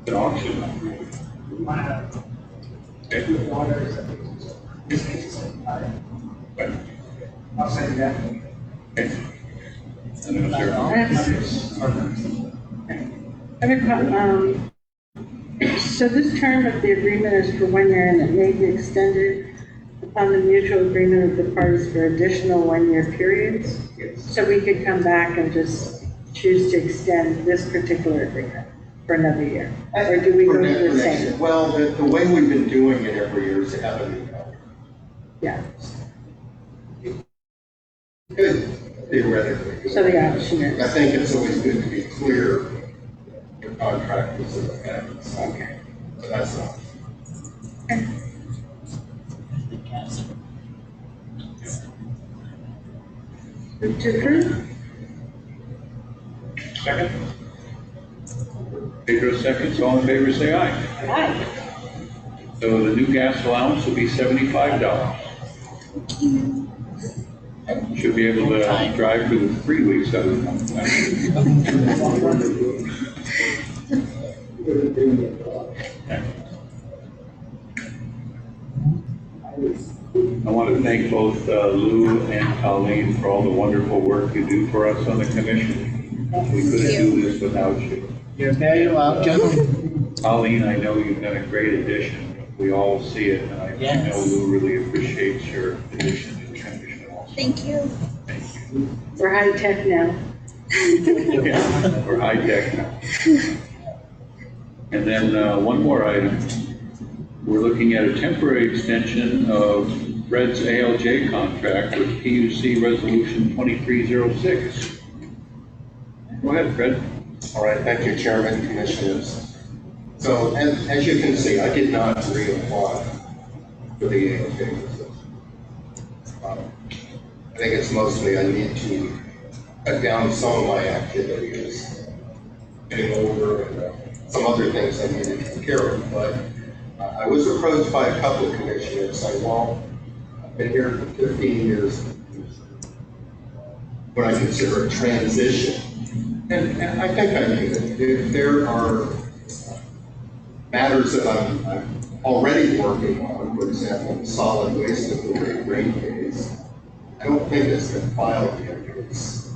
It's an auction. Okay. I'll say that. Okay. And then is there- So this term of the agreement is for 1 year and it may be extended upon the mutual agreement of the parties for additional 1-year periods. So we could come back and just choose to extend this particular agreement for another year, or do we go to the same? Well, the way we've been doing it every year is to have a new contract. Yeah, Good, theoretically. so the option is, I think it's always good to be clear the contract is in effect. okay. So that's not. Move to approve. Second? Pedro seconds, all in favor say aye. Aye. So the new gas allowance will be $75. Should be able to drive for the 3 weeks out of I want to thank both Lou and Colleen for all the wonderful work you do for us on the commission. We couldn't do this without you. You're very welcome. Colleen, I know you've been a great addition. We all see it, and I Yes. know Lou really appreciates your addition to the commission also. Thank you. Thank you. We're high tech now. Yeah, we're high tech now. And then one more item. We're looking at a temporary extension of Fred's ALJ contract with PUC Resolution 2306. Go ahead, Fred. All right, thank you, Chairman, Commissioners. So, as you can see, I did not reapply for the ALJ position. I think it's mostly I need to cut down some of my activities, getting older, and some other things I need to take care of. But I was approached by a couple of commissioners saying, well, I've been here for 15 years, what I consider a transition. And I think I mean it. If there are matters that I'm already working on, for example, the solid waste authority rate case, I don't think it's been filed yet. It's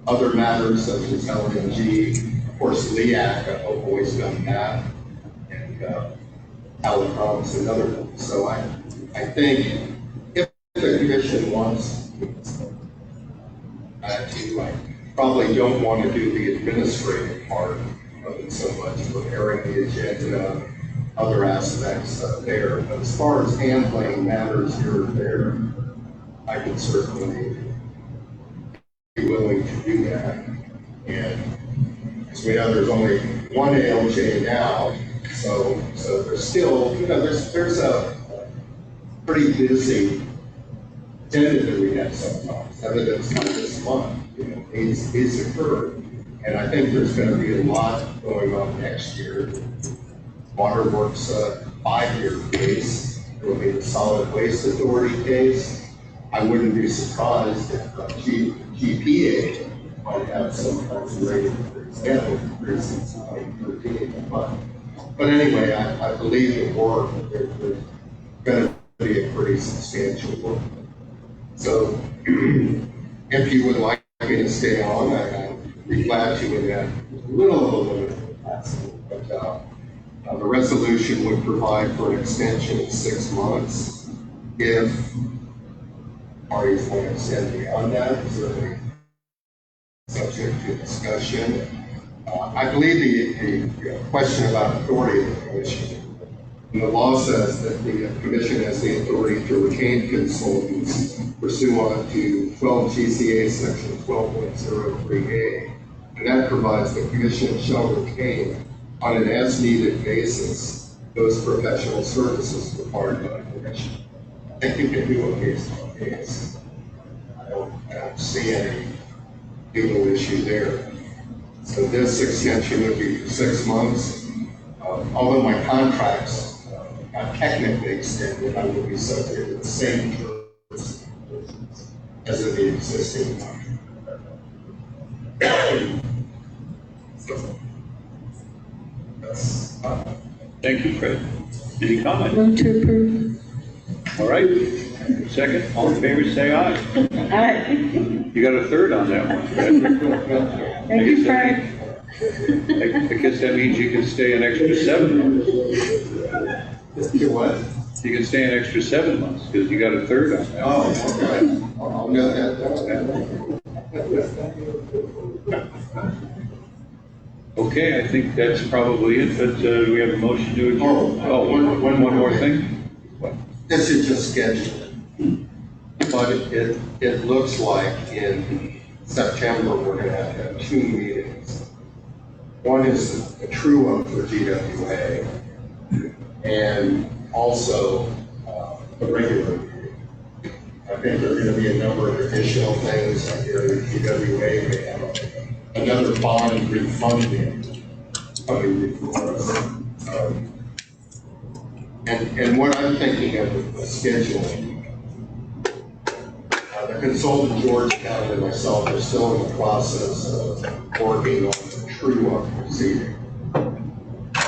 other matters such as LNG, of course, LEAC, I've always done that, and telecoms and other things. So I think if the commission wants I probably don't want to do the administrative part of it so much, preparing the agenda, other aspects there. But as far as handling matters here and there, I could certainly be willing to do that. And as we know, there's only one ALJ now, so there's still, there's a pretty busy agenda that we have sometimes, evidence like this month, needs occurred. And I think there's going to be a lot going on next year. Waterworks 5-year case, there will be the Solid Waste Authority case. I wouldn't be surprised if GPA might have some kind of rating, for example, since 2013. But anyway, I believe the work, there's going to be a pretty substantial work. So if you would like me to stay on, I'd be glad to in that little of a limited capacity. But the resolution would provide for an extension of 6 months. If parties want to extend beyond that, certainly subject to discussion. I believe the question about authority of the commission. And the law says that the commission has the authority to retain consultants pursuant to 12 GCA section 12.03A. And that provides the commission shall retain on an as-needed basis those professional services required by the commission. I think you can do a case by case. I don't see any legal issue there. So this extension would be 6 months. Although my contracts technically extended, I will be subject to the same terms as in the existing contract. Thank you, Fred. Any comment? Move to approve. All right. Second, all in favor, say aye. Aye. You got a third on that one, Fred. Thank you, Fred. I guess that means you can stay an extra 7 months. You what? You can stay an extra 7 months because you got a third on that. Oh, okay. I'll note that. Okay, I think that's probably it, but do we have a motion to adjourn? One more thing? What? This is just scheduled. But it looks like in September, we're going to have 2 meetings. One is a true up for GWA, and also a regular meeting. think there are going to be a number of additional things. I hear the PWA may have another bond refunding coming before us. And what I'm thinking of the scheduling, the consultant George County and myself are still in the process of working on the true-up proceeding.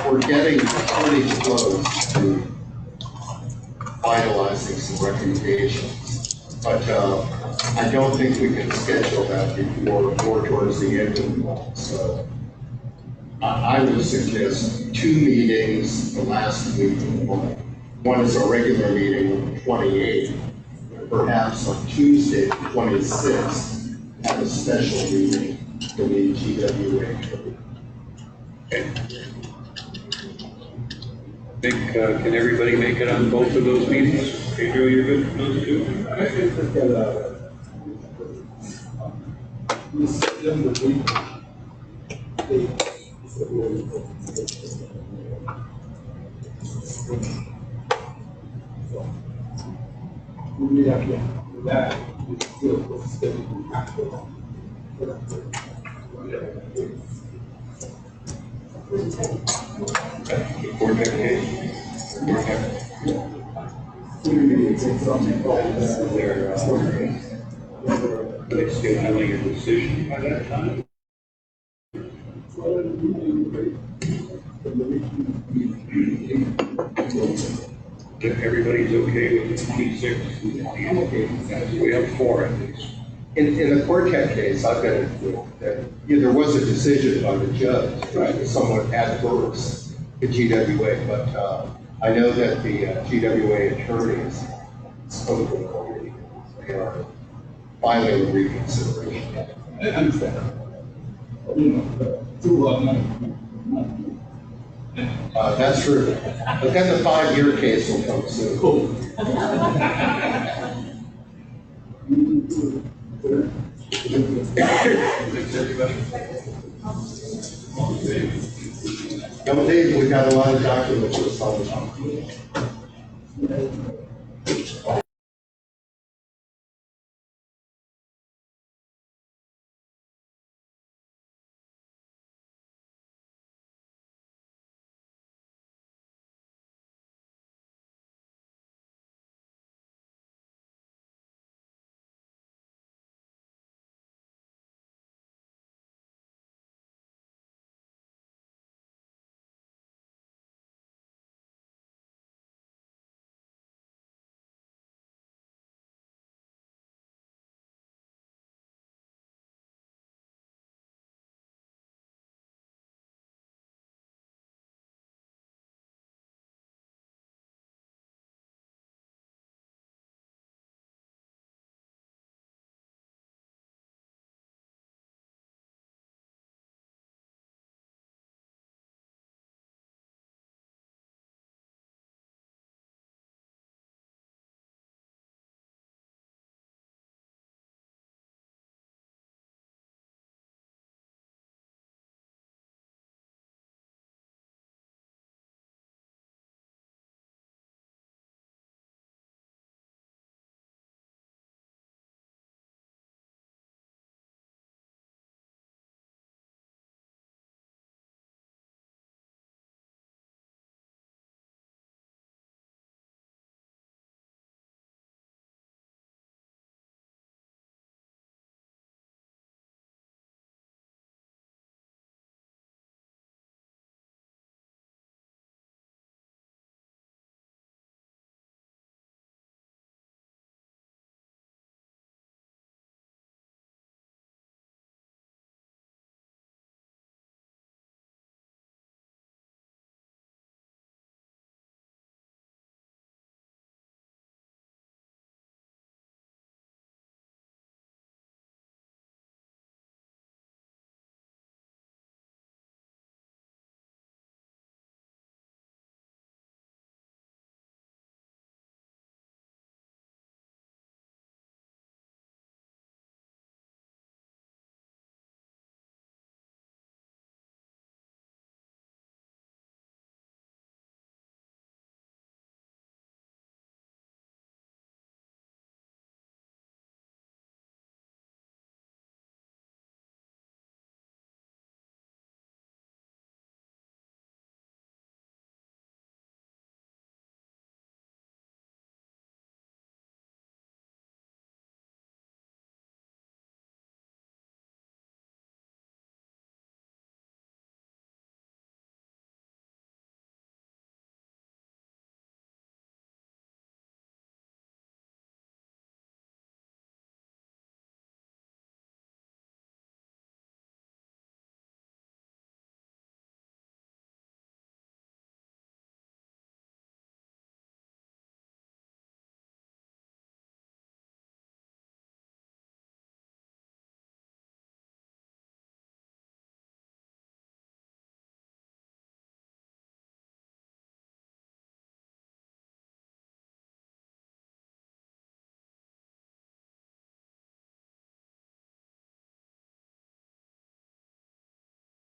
We're getting pretty close to finalizing some recommendations, but I don't think we can schedule that before more towards the end of the month. So I would suggest 2 meetings the last week of the month. One is a regular meeting on the 28th, perhaps on Tuesday, the 26th, have a special meeting for the GWA. Can everybody make it on both of those meetings? Pedro, you're good for those two? I think They scheduling a decision by that time? If everybody's okay with the 26th, we have 4 at least. In the Quartet case, I've been informed that there was a decision by the judge, right, somewhat adverse to GWA, but I know that the GWA attorneys spoken already. They are filing a reconsideration. I understand. That's true. But then the 5-year case will come soon. Cool. Dave, we've got a lot of documents to solve.